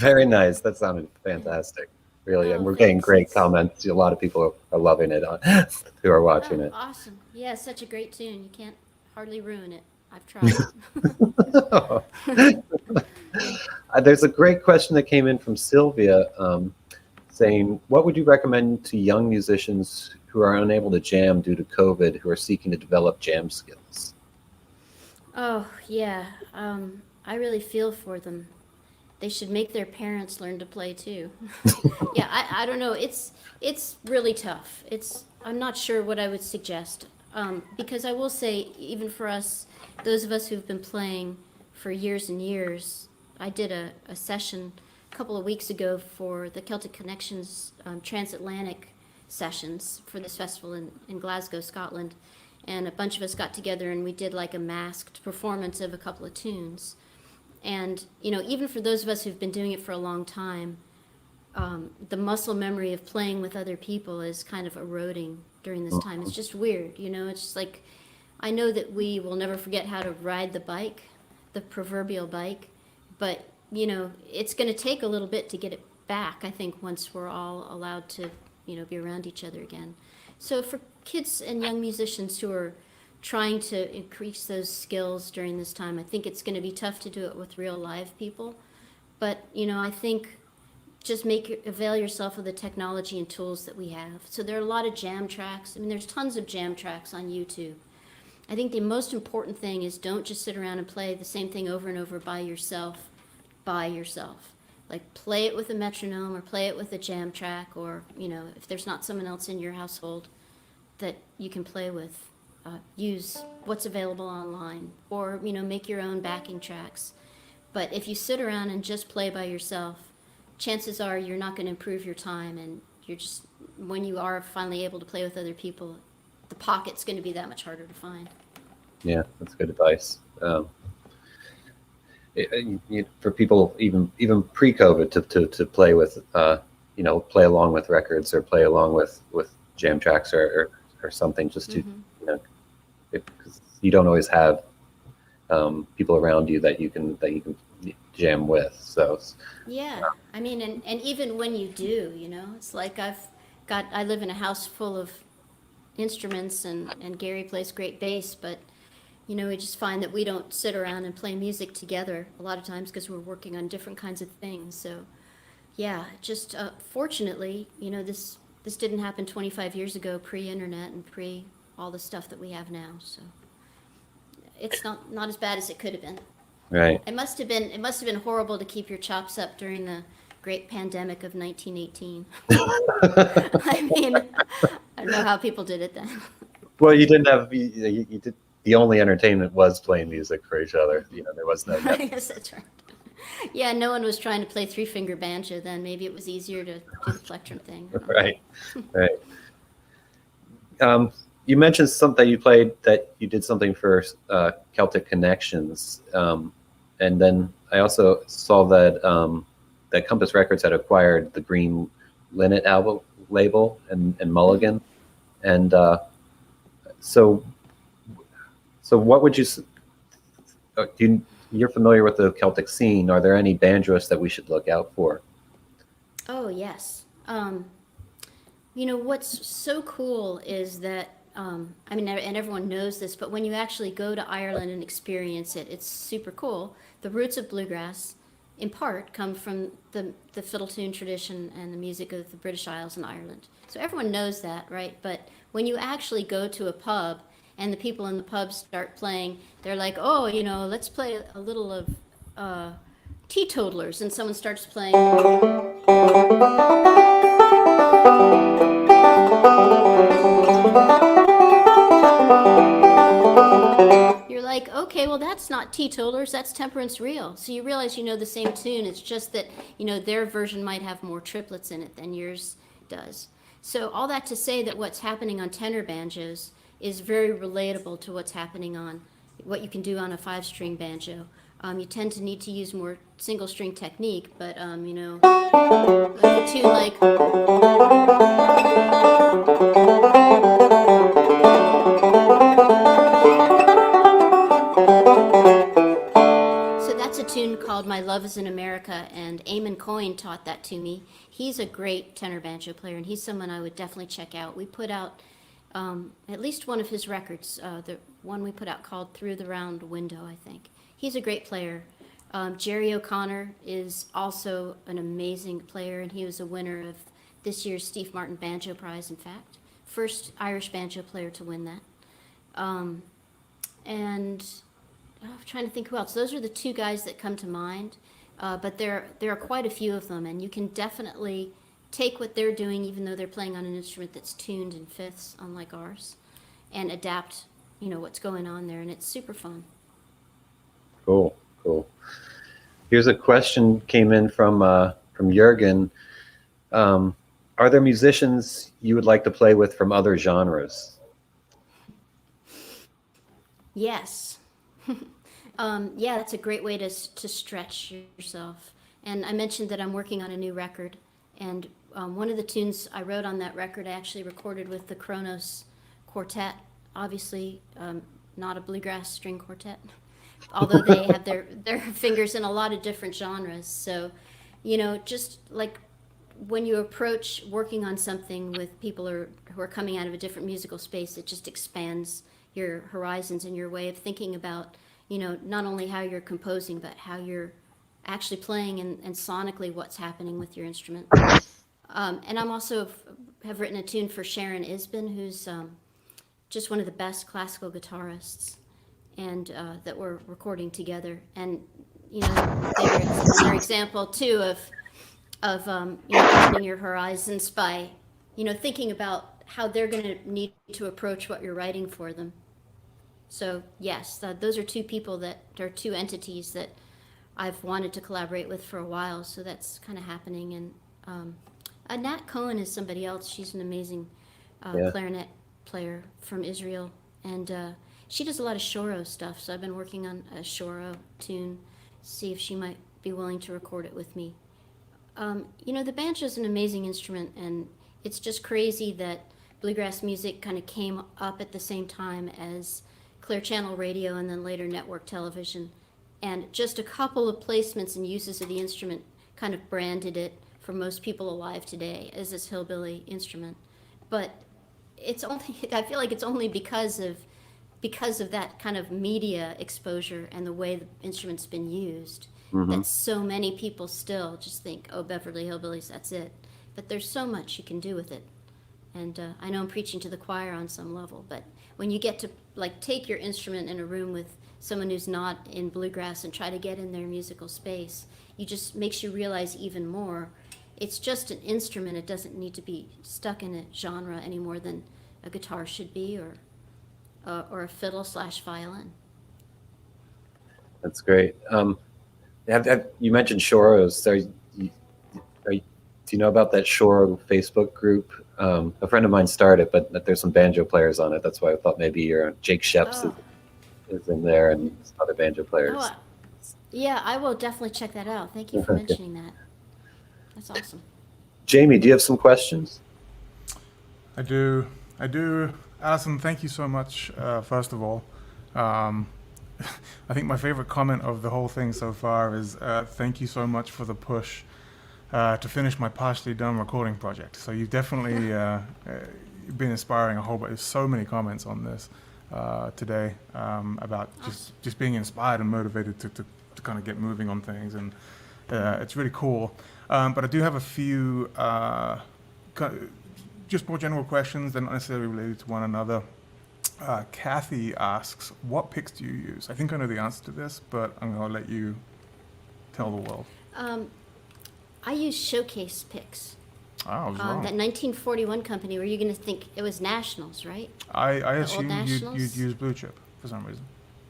Very nice. That sounded fantastic. Really, and Oh, we're getting thanks. great It's comments. A lot of people are loving it who are watching oh it. awesome. Yeah, such a great tune. You can't hardly ruin it. I've tried. There's a great question that came in from Sylvia saying, what would you recommend to young musicians who are unable to jam due to COVID, who are seeking to develop jam skills? Oh yeah. I really feel for them. They should make their parents learn to play too. Yeah, I don't know. It's really tough. I'm not sure what I would suggest. Because I will say, even for us, those of us who've been playing for years and years, I did a session a couple of weeks ago for the Celtic Connections transatlantic sessions for this festival in Glasgow, Scotland. And a bunch of us got together and we did like a masked performance of a couple of tunes. And, even for those of us who've been doing it for a long time, the muscle memory of playing with other people is kind of eroding during this time. It's just weird, it's just like, I know that we will never forget how to ride the bike, the proverbial bike, but, it's going to take a little bit to get it back, I think, once we're all allowed to, be around each other again. So for kids and young musicians who are trying to increase those skills during this time, I think it's going to be tough to do it with real live people. But, I think just avail yourself of the technology and tools that we have. So there are a lot of jam tracks. I mean, there's tons of jam tracks on YouTube. I think the most important thing is don't just sit around and play the same thing over and over by yourself. Like play it with a metronome or play it with a jam track, or, if there's not someone else in your household that you can play with, use what's available online, or, make your own backing tracks. But if you sit around and just play by yourself, chances are you're not going to improve your time, and when you are finally able to play with other people, the pocket's going to be that much harder to find. Yeah, that's good advice. For people even pre-COVID to play with, play along with records or play along with jam tracks or something, just to, because you don't always have people around you that you can jam with. So yeah, I mean, and even when you do, it's like I live in a house full of instruments, and Gary plays great bass, but we just find that we don't sit around and play music together a lot of times because we're working on different kinds of things. So yeah, just fortunately, this didn't happen 25 years ago, pre-internet and pre all the stuff that we have now. So it's not as bad as it could have been. Right. It must have been horrible to keep your chops up during the great pandemic of 1918. I mean, I don't know how people did it then. Well, you didn't have you did. The only entertainment was playing music for each other. There was no. I guess that's right. Yeah, no one was trying to play three-finger banjo then. Maybe it was easier to do the plectrum thing. Right. You mentioned something that you did something for Celtic Connections, and then I also saw that that Compass Records had acquired the Green Linnet album label and Mulligan, and so what would you're familiar with the Celtic scene? Are there any banjoists that we should look out for? Oh yes. What's so cool is that I mean, and everyone knows this, but when you actually go to Ireland and experience it, it's super cool. The roots of bluegrass, in part, come from the fiddle tune tradition and the music of the British Isles and Ireland. So everyone knows that, right? But when you actually go to a pub and the people in the pub start playing, they're like, oh, let's play a little of Teetotalers, and someone starts playing. You're like, okay, well, that's not Teetotalers, that's Temperance Reel. So you realize you know the same tune. It's just that, their version might have more triplets in it than yours does. So all that to say that what's happening on tenor banjos is very relatable to what's happening on what you can do on a 5-string banjo. You tend to need to use more single-string technique, but, a tune like... So that's a tune called My Love is in America, and Eamon Jurgen Coyne taught that to me. He's a great tenor banjo player, and he's someone I would definitely check out. We put out at least one of his records, the one we put out called Through the Round Window, I think. He's a great player. Jerry O'Connor is also an amazing player, and he was a winner of this year's Steve Martin Banjo Prize, in fact. First Irish banjo player to win that. And I'm trying to think who else. Those are the two guys that come to mind. But there are quite a few of them, and you can definitely take what they're doing, even though they're playing on an instrument that's tuned in fifths, unlike ours, and adapt, what's going on there, and it's super fun. Cool. Here's a question came in from Jurgen. Are there musicians you would like to play with from other genres? Yes. Yeah, that's a great way to stretch yourself. And I mentioned that I'm working on a new record, and one of the tunes I wrote on that record I actually recorded with the Kronos Quartet. Obviously, not a bluegrass string quartet, although they have their fingers in a lot of different genres. So, just like when you approach working on something with people who are coming out of a different musical space, it just expands your horizons and your way of thinking about, not only how you're composing, but how you're actually playing and sonically what's happening with your instrument. And I'm also have written a tune for Sharon Isbin, who's just one of the best classical guitarists, and that we're recording together. And they're another example too of opening your horizons by thinking about how they're going to need to approach what you're writing for them. So yes, those are two people that are two entities that I've wanted to collaborate with for a while. So that's kind of happening. And Nat Cohen is somebody else. She's an amazing clarinet player from Israel, and she does a lot of shoro stuff. So I've been working on a shoro tune, see if she might be willing to record it with me. The banjo is an amazing instrument, and it's just crazy that bluegrass music kind of came up at the same time as clear channel radio and then later network television. And just a couple of placements and uses of the instrument kind of branded it for most people alive today as this hillbilly instrument. But I feel like it's only because of that kind of media exposure and the way the instrument's been used, that so many people still just think, oh, Beverly Hillbillies, that's it. But there's so much you can do with it. And I know I'm preaching to the choir on some level, but when you get to take your instrument in a room with someone who's not in bluegrass and try to get in their musical space, it just makes you realize even more, it's just an instrument. It doesn't need to be stuck in a genre any more than a guitar should be, or a fiddle/violin. That's great. You mentioned shoros. Do you know about that shoro Facebook group? A friend of mine started, but there's some banjo players on it. That's why I thought maybe Jake Sheps is in there, and some other banjo players. Yeah, I will definitely check that out. Thank you for mentioning that. That's awesome. Jamie, do you have some questions? I do. Allison, thank you so much, first of all. I think my favorite comment of the whole thing so far is thank you so much for the push to finish my partially done recording project. So you've definitely been inspiring a whole bunch. There's so many comments on this today about just being inspired and motivated to kind of get moving on things, and it's really cool. But I do have a few just more general questions. They're not necessarily related to one another. Kathy asks, what picks do you use? I think I know the answer to this, but I'm going to let you tell the world. I use Showcase picks. Oh, I was wrong. That 1941 company where you're going to think it was Nationals, right? I assumed you'd use Blue Chip for some reason.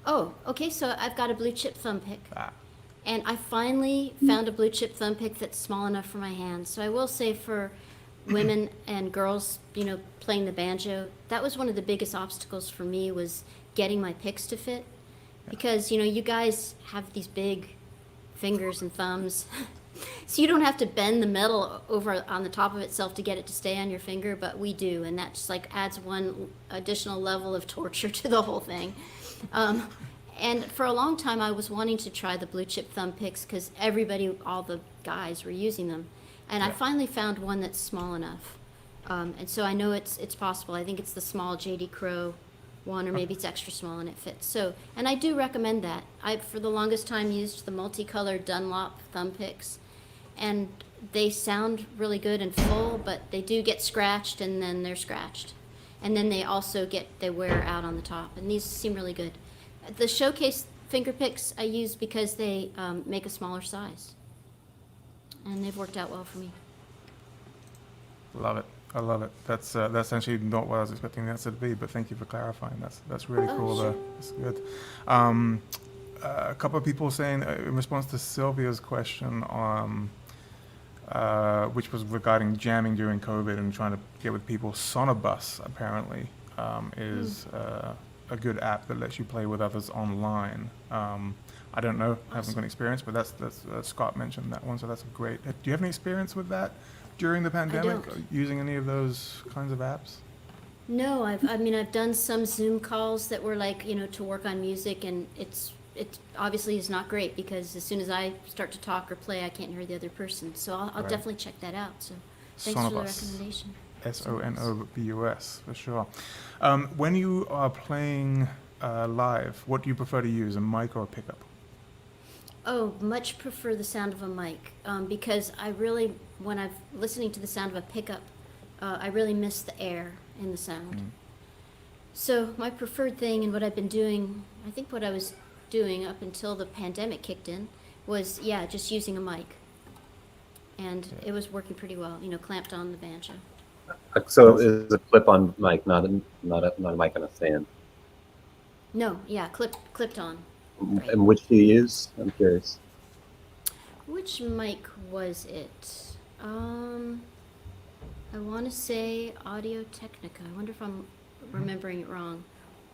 Oh, okay, so I've got a Blue Chip thumb pick. And I finally found a Blue Chip thumb pick that's small enough for my hands. So I will say for women and girls, playing the banjo, that was one of the biggest obstacles for me, was getting my picks to fit. Because, you guys have these big fingers and thumbs. So you don't have to bend the metal over on the top of itself to get it to stay on your finger, but we do. And that just adds one additional level of torture to the whole thing. And for a long time, I was wanting to try the blue chip thumb picks because everybody, all the guys were using them. And I finally found one that's small enough. And so I know it's possible. I think it's the small J.D. Crow one, or maybe it's extra small and it fits. So, and I do recommend that. I, for the longest time, used the multicolored Dunlop thumb picks. And they sound really good and full, but they do get scratched, and then they're scratched. And then they also they wear out on the top. And these seem really good. The showcase finger picks I use because they make a smaller size. And they've worked out well for me. Love it. I love it. That's actually not what I was expecting the answer to be, but thank you for clarifying. That's really cool. Sure. That's good. A couple of people saying in response to Sylvia's question, which was regarding jamming during COVID and trying to get with people, Sonobus apparently is a good app that lets you play with others online. I don't know, I haven't got any experience, but that's Scott mentioned that one, so that's great. Do you have any experience with that during the pandemic, using any of those kinds of apps? No, I've done some Zoom calls that were like, to work on music, and it obviously is not great because as soon as I start to talk or play, I can't hear the other person. So I'll Right. definitely check that out. So thanks for the Sonobus. recommendation. Sonobus, for sure. When you are playing live, what do you prefer to use, a mic or a pickup? Oh, much prefer the sound of a mic because when I'm listening to the sound of a pickup, I really miss the air in the sound. So my preferred thing and what I've been doing, I think what I was doing up until the pandemic kicked in, was just using a mic, and it was working pretty well. Clamped on the banjo. So it's a clip-on mic, not a mic on a stand. No, clipped on. Right. And which do you use? I'm curious. Which mic was it? I want to say Audio Technica. I wonder if I'm remembering it wrong.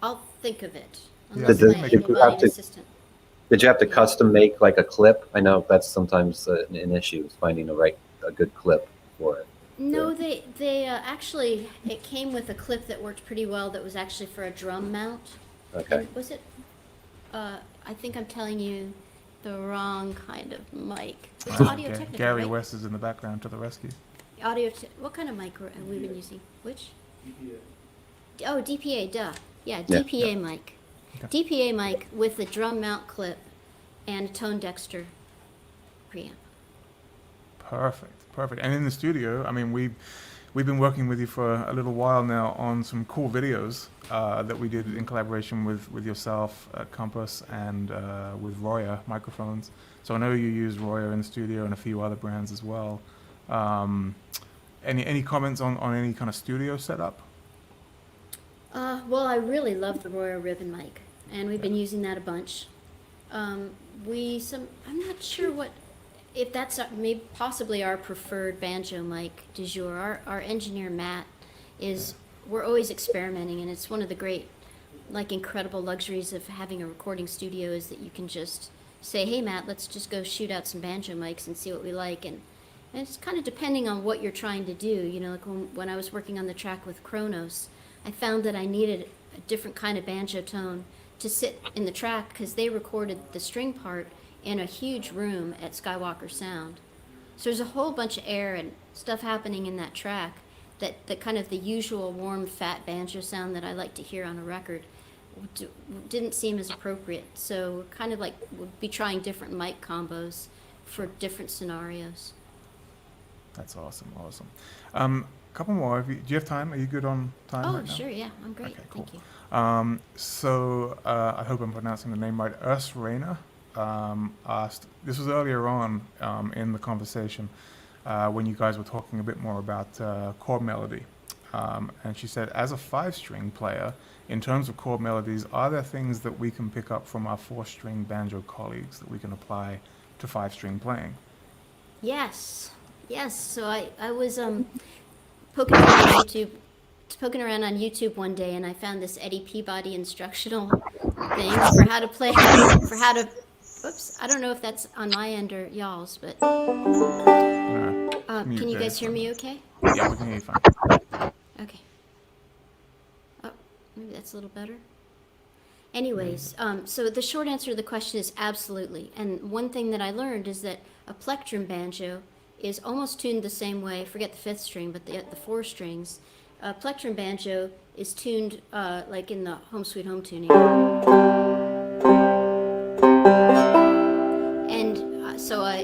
I'll think of it. Unless Did my you have to- assistant. Did you have to custom make like a clip? I know that's sometimes an issue, is finding a good clip for it. No, they actually, it came with a clip that worked pretty well that was actually for a drum mount. Okay. And was it, I think I'm telling you the wrong kind of mic. It's Audio Technica, Gary right? West is in the background to the rescue. What kind of mic have we been using? Which? DPA. Oh, DPA, duh. Yeah, Yeah. DPA mic. Okay. DPA mic with a drum mount clip and a Tone Dexter preamp. Perfect. And in the studio, I mean, we've been working with you for a little while now on some cool videos that we did in collaboration with yourself at Compass and with Roya microphones. So I know you use Roya in the studio and a few other brands as well. Any comments on any kind of studio setup? Well, I really love the Royal Ribbon mic, and we've been using that a bunch. I'm not sure if that's maybe possibly our preferred banjo mic du jour. Our engineer Matt we're always experimenting, and it's one of the great, incredible luxuries of having a recording studio is that you can just say, hey Matt, let's just go shoot out some banjo mics and see what we like, and it's kind of depending on what you're trying to do. Like when I was working on the track with Kronos, I found that I needed a different kind of banjo tone to sit in the track because they recorded the string part in a huge room at Skywalker Sound. So there's a whole bunch of air and stuff happening in that track that kind of the usual warm, fat banjo sound that I like to hear on a record didn't seem as appropriate. So kind of we'll be trying different mic combos for different scenarios. That's awesome. Couple more. Do you have time? Are you good on time right now? Oh, sure, yeah, I'm great. Okay, cool. Thank you. So I hope I'm pronouncing the name right. Urs Rayner asked, this was earlier on in the conversation when you guys were talking a bit more about chord melody. And she said, as a 5-string player, in terms of chord melodies, are there things that we can pick up from our 4-string banjo colleagues that we can apply to 5-string playing? Yes. So I was poking around on YouTube one day, and I found this Eddie Peabody instructional thing for how to play, oops, I don't know if that's on my end or y'all's, but can you guys hear me okay? Yeah, we can hear you fine. Okay. Oh, maybe that's a little better. Anyways, so the short answer to the question is absolutely. And one thing that I learned is that a plectrum banjo is almost tuned the same way. Forget the fifth string, but the four strings. A plectrum banjo is tuned like in the Home Sweet Home tuning. And so I.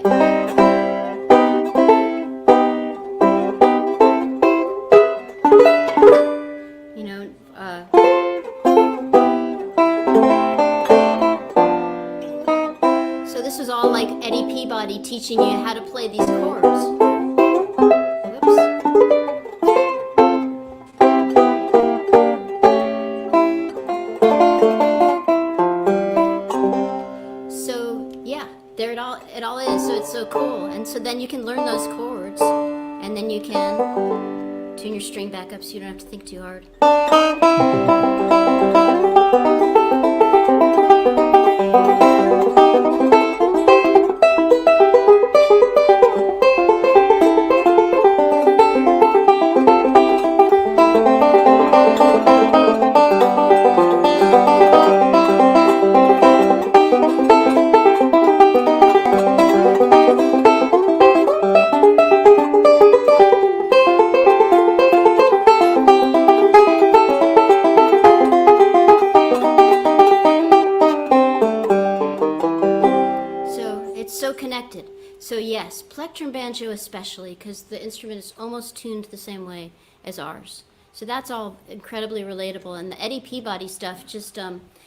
You know. So this was all like Eddie Peabody teaching you how to play these chords. Whoops. So yeah, there it all is. So it's so cool. And so then you can learn those chords, and then you can tune your string back up so you don't have to think too hard. Connected. So yes, plectrum banjo especially, because the instrument is almost tuned the same way as ours. So that's all incredibly relatable. And the Eddie Peabody stuff, just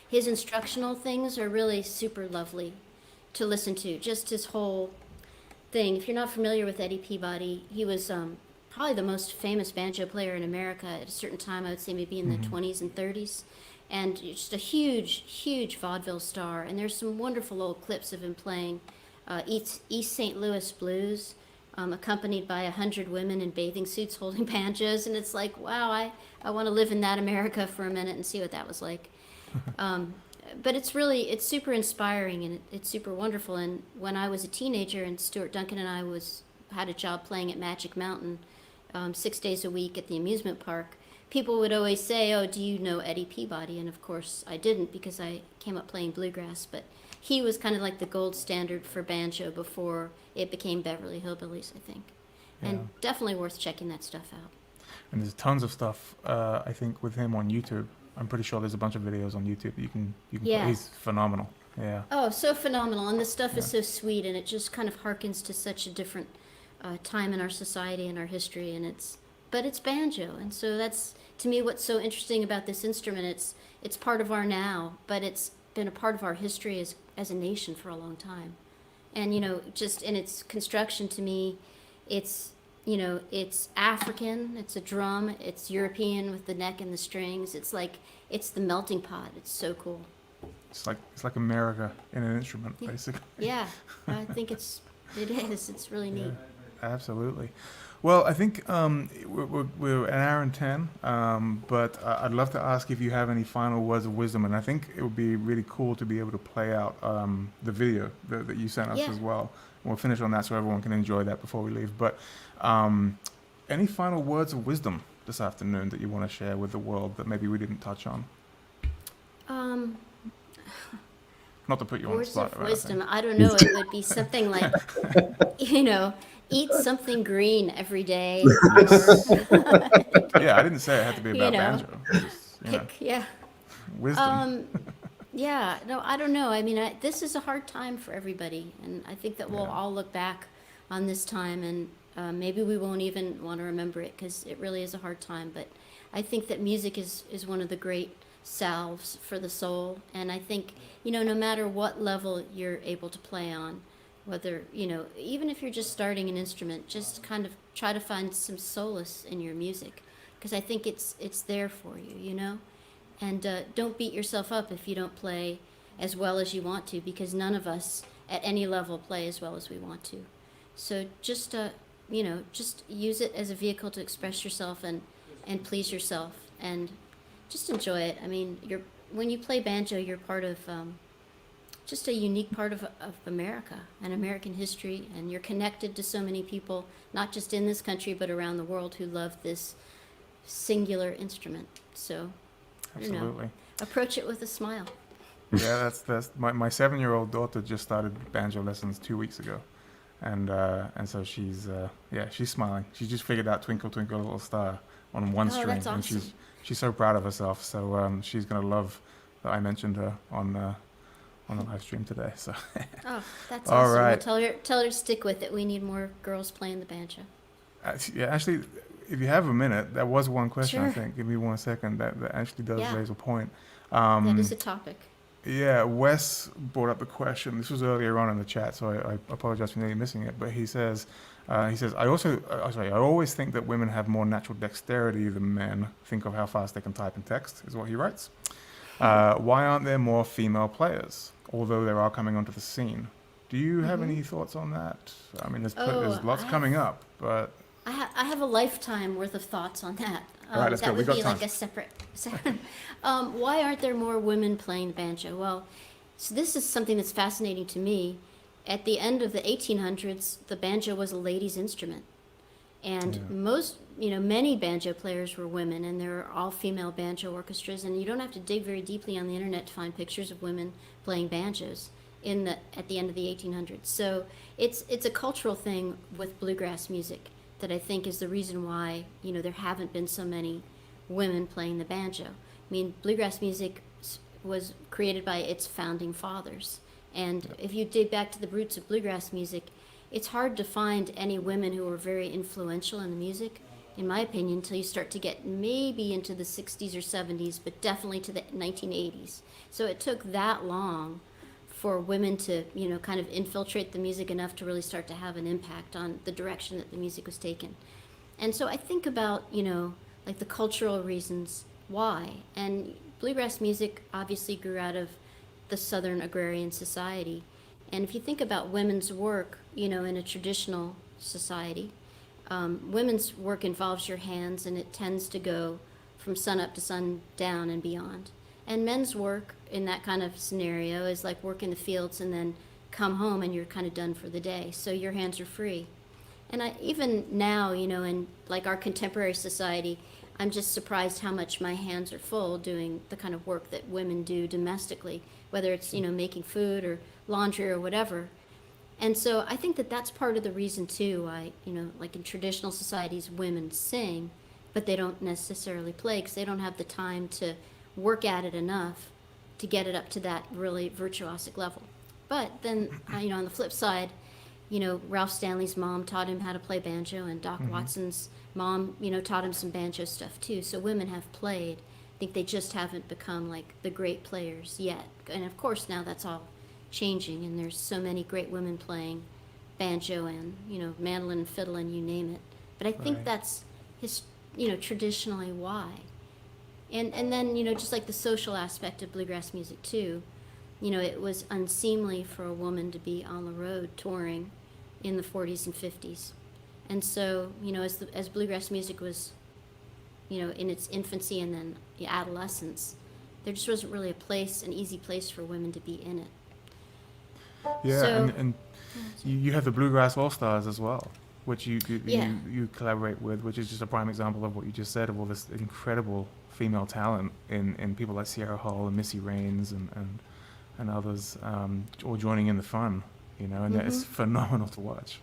his instructional things are really super lovely to listen to. Just his whole thing. If you're not familiar with Eddie Peabody, he was probably the most famous banjo player in America at a certain time. I would say maybe in the 20s and 30s. And just a huge, huge vaudeville star. And there's some wonderful old clips of him playing East St. Louis blues, accompanied by 100 women in bathing suits holding banjos, and it's like, wow, I want to live in that America for a minute and see what that was like. But it's super inspiring, and it's super wonderful. And when I was a teenager, and Stuart Duncan and I had a job playing at Magic Mountain 6 days a week at the amusement park, people would always say, oh, do you know Eddie Peabody? And of course I didn't, because I came up playing bluegrass, but he was kind of like the gold standard for banjo before it became Beverly Hillbillies, I think. And Yeah. definitely worth checking that stuff out. And there's tons of stuff, I think, with him on YouTube. I'm pretty sure there's a bunch of videos on YouTube that you can Yeah. He's phenomenal. Yeah. Oh, so phenomenal. And the stuff is so sweet, and it just kind of harkens to such a different time in our society and our history. But it's banjo. And so that's, to me, what's so interesting about this instrument. It's part of our now, but it's been a part of our history as a nation for a long time. And, just in its construction, to me, it's African, it's a drum, it's European with the neck and the strings. It's the melting pot. It's so cool. It's like America in an instrument, basically. Yeah, I think it is. It's really neat. Absolutely. Well, I think we're an hour and 10, but I'd love to ask if you have any final words of wisdom, and I think it would be really cool to be able to play out the video that you sent us as well. We'll finish on that so everyone can enjoy that before we leave. But any final words of wisdom this afternoon that you want to share with the world that maybe we didn't touch on? Not to put you on the Words spot. of wisdom. I don't know. It would be something like, eat something green every day. Yeah, I didn't say it had to be about banjo. Just, wisdom. Yeah, no, I don't know. I mean, this is a hard time for everybody, and I think that we'll all look back on this time, and maybe we won't even want to remember it, because it really is a hard time. But I think that music is one of the great salves for the soul, and I think, no matter what level you're able to play on, whether, even if you're just starting an instrument, just kind of try to find some solace in your music, because I think it's there for you, and don't beat yourself up if you don't play as well as you want to, because none of us at any level play as well as we want to. So just just use it as a vehicle to express yourself and please yourself, and just enjoy it. I mean, when you play banjo, you're part of just a unique part of America and American history, and you're connected to so many people, not just in this country, but around the world, who love this singular instrument. So, Absolutely. approach it with a smile. Yeah, that's my 7-year-old daughter just started banjo lessons 2 weeks ago, and so she's smiling. She just figured out Twinkle Twinkle Little Star on one Oh, string, that's and awesome. she's so proud of herself. So she's gonna love that I mentioned her on the live stream today. So Oh, that's all awesome. Well, right. tell her to stick with it. We need more girls playing the banjo. Yeah, actually, if you have a minute, that was one question, I Sure. think. Give me 1 second. That actually does Yeah, raise a point. that is Um, a topic. yeah, Wes brought up the question. This was earlier on in the chat, so I apologize for nearly missing it. But he says, I always think that women have more natural dexterity than men. Think of how fast they can type in text, is what he writes. Why aren't there more female players, although they are coming onto the scene? Do you have Hmm. any thoughts on that? I mean, Oh, there's lots coming up, but I have a lifetime worth of thoughts on that. all right, let's go. That We would got be time. like a separate. Why aren't there more women playing the banjo? Well, so this is something that's fascinating to me. At the end of the 1800s, the banjo was a lady's instrument. And Yeah. many banjo players were women, and there are all female banjo orchestras. And you don't have to dig very deeply on the internet to find pictures of women playing banjos at the end of the 1800s. So it's a cultural thing with bluegrass music that I think is the reason why there haven't been so many women playing the banjo. I mean, bluegrass music was created by its founding fathers, and if you dig back to the roots of bluegrass music, it's hard to find any women who were very influential in the music, in my opinion, until you start to get maybe into the 60s or 70s, but definitely to the 1980s. So it took that long for women to, kind of infiltrate the music enough to really start to have an impact on the direction that the music was taken. And so I think about, like the cultural reasons why. And bluegrass music obviously grew out of the Southern agrarian society. And if you think about women's work, in a traditional society, women's work involves your hands, and it tends to go from sun up to sundown and beyond. And men's work in that kind of scenario is like work in the fields and then come home and you're kind of done for the day. So your hands are free. And even now, in like our contemporary society, I'm just surprised how much my hands are full doing the kind of work that women do domestically, whether it's, making food or laundry or whatever. And so I think that that's part of the reason too why, like in traditional societies, women sing, but they don't necessarily play because they don't have the time to work at it enough to get it up to that really virtuosic level. But then, on the flip side, Ralph Stanley's mom taught him how to play banjo, and Doc Watson's mom, taught him some banjo stuff too. So women have played. I think they just haven't become like the great players yet. And of course, now that's all changing, and there's so many great women playing banjo and mandolin, fiddle, and you name it. But I think Right. that's traditionally why. And then just like the social aspect of bluegrass music too, it was unseemly for a woman to be on the road touring in the 40s and 50s. And so, as bluegrass music was, in its infancy and then adolescence, there just wasn't really an easy place for women to be in it. Yeah, So, and you have the Bluegrass All Stars as well, which yeah. you collaborate with, which is just a prime example of what you just said of all this incredible female talent in people like Sierra Hull and Missy Raines and others, all joining in the fun, and it's phenomenal to watch.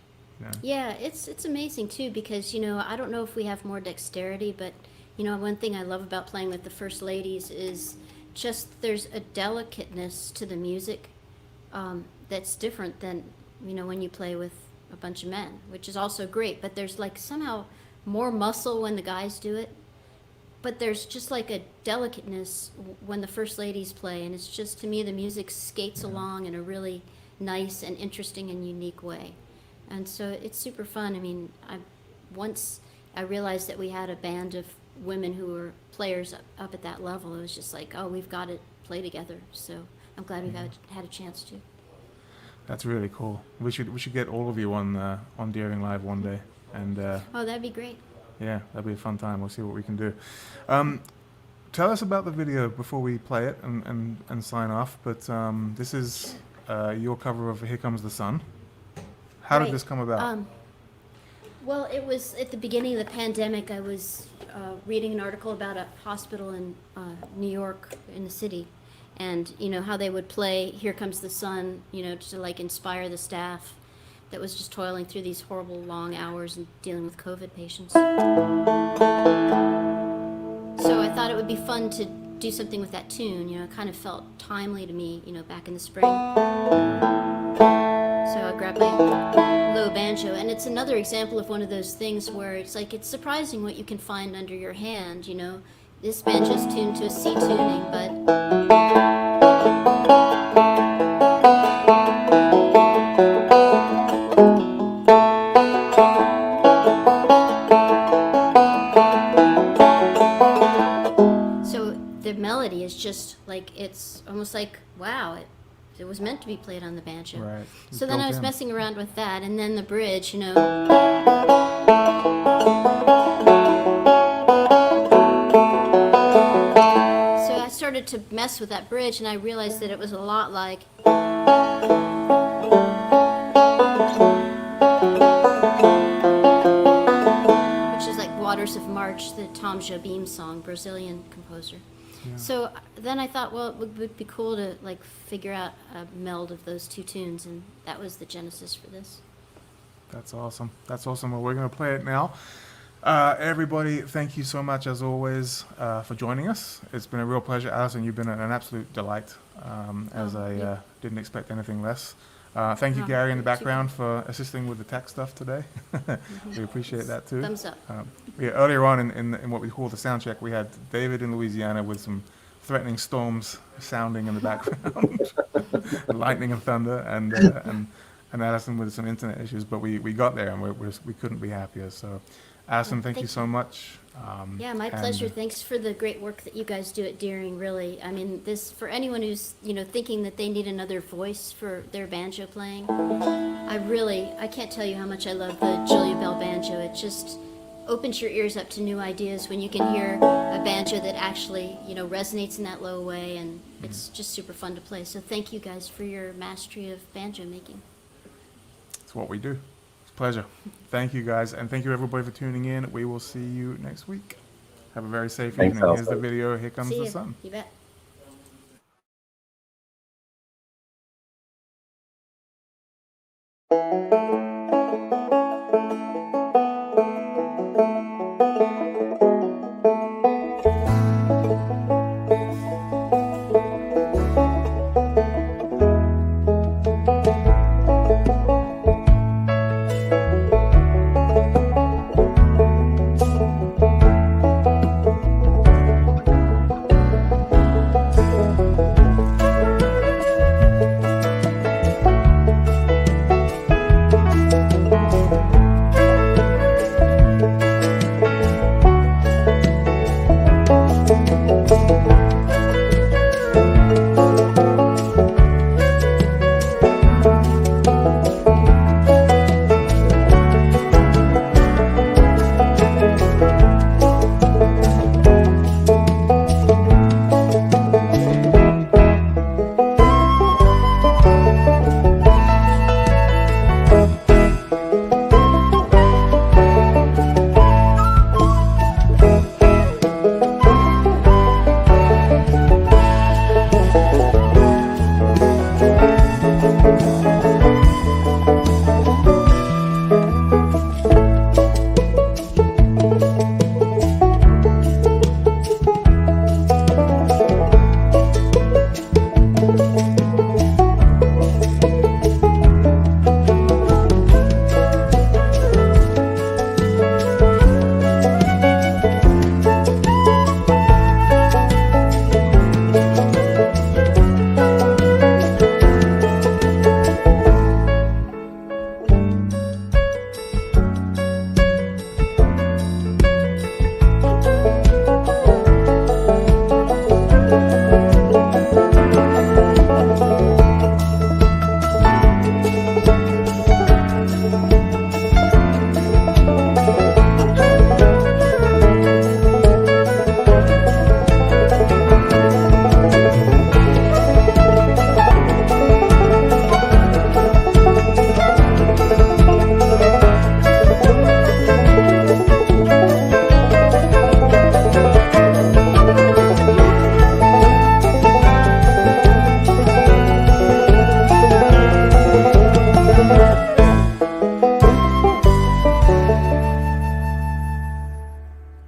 Yeah, it's amazing too because I don't know if we have more dexterity, but one thing I love about playing with the first ladies is just there's a delicateness to the music that's different than when you play with a bunch of men, which is also great. But there's like somehow more muscle when the guys do it, but there's just like a delicateness when the first ladies play, and it's just to me the music skates along in a really nice and interesting and unique way. And so it's super fun. I mean, once I realized that we had a band of women who were players up at that level, it was just like, oh, we've got to play together. So I'm glad we've had a chance to. That's really cool. We should get all of you on Deering Live one day, and Oh, that'd be great. yeah, that'll be a fun time. We'll see what we can do. Um, Tell us about the video before we play it and sign off. But this is your cover of "Here Comes the Sun." How did Right. this come about? Well, it was at the beginning of the pandemic. I was reading an article about a hospital in New York, in the city, and how they would play "Here Comes the Sun," to like inspire the staff that was just toiling through these horrible long hours and dealing with COVID patients. So I thought it would be fun to do something with that tune. It kind of felt timely to me, back in the spring. So I grabbed my low banjo, and it's another example of one of those things where it's like it's surprising what you can find under your hand. This banjo's tuned to a C tuning, but so the melody is just like, it's almost like, wow, it was meant to be played on the banjo. Right. So then I was messing around with that, and then the bridge, So I started to mess with that bridge, and I realized that it was a lot like. Which is like Waters of March, the Tom Jobim song, Brazilian composer. Yeah. So then I thought, well, it would be cool to like figure out a meld of those two tunes, and that was the genesis for this. That's awesome. That's awesome. Well, we're going to play it now. Everybody, thank you so much, as always, for joining us. It's been a real pleasure. Allison, you've been an absolute delight, as I didn't expect anything less. Thank you, Gary, in the background for assisting with the tech stuff today. We appreciate that, too. Thumbs up. Earlier on in what we call the sound check, we had David in Louisiana with some threatening storms sounding in the background, lightning and thunder, and Allison with some internet issues, but we got there, and we couldn't be happier. So, Allison, thank you so much. Yeah, my pleasure. Thanks for the great work that you guys do at Deering, really. I mean, this, for anyone who's, thinking that they need another voice for their banjo playing, I can't tell you how much I love the Julia Bell banjo. It just opens your ears up to new ideas when you can hear a banjo that actually, resonates in that low way, and it's just super fun to play. So thank you guys for your mastery of banjo making. It's what we do. It's a pleasure. Thank you, guys, and thank you, everybody, for tuning in. We will see you next week. Have a very safe evening. Here's the video. Here Comes the Sun. You bet.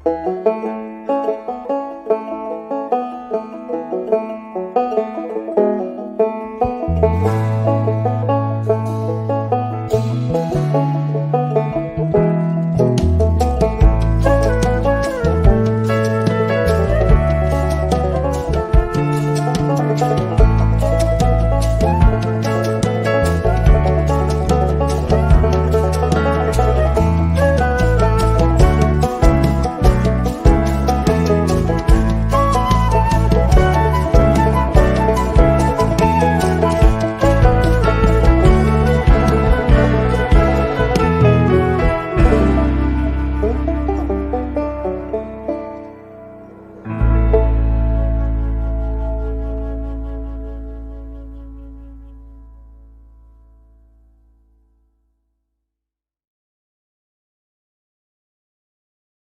you.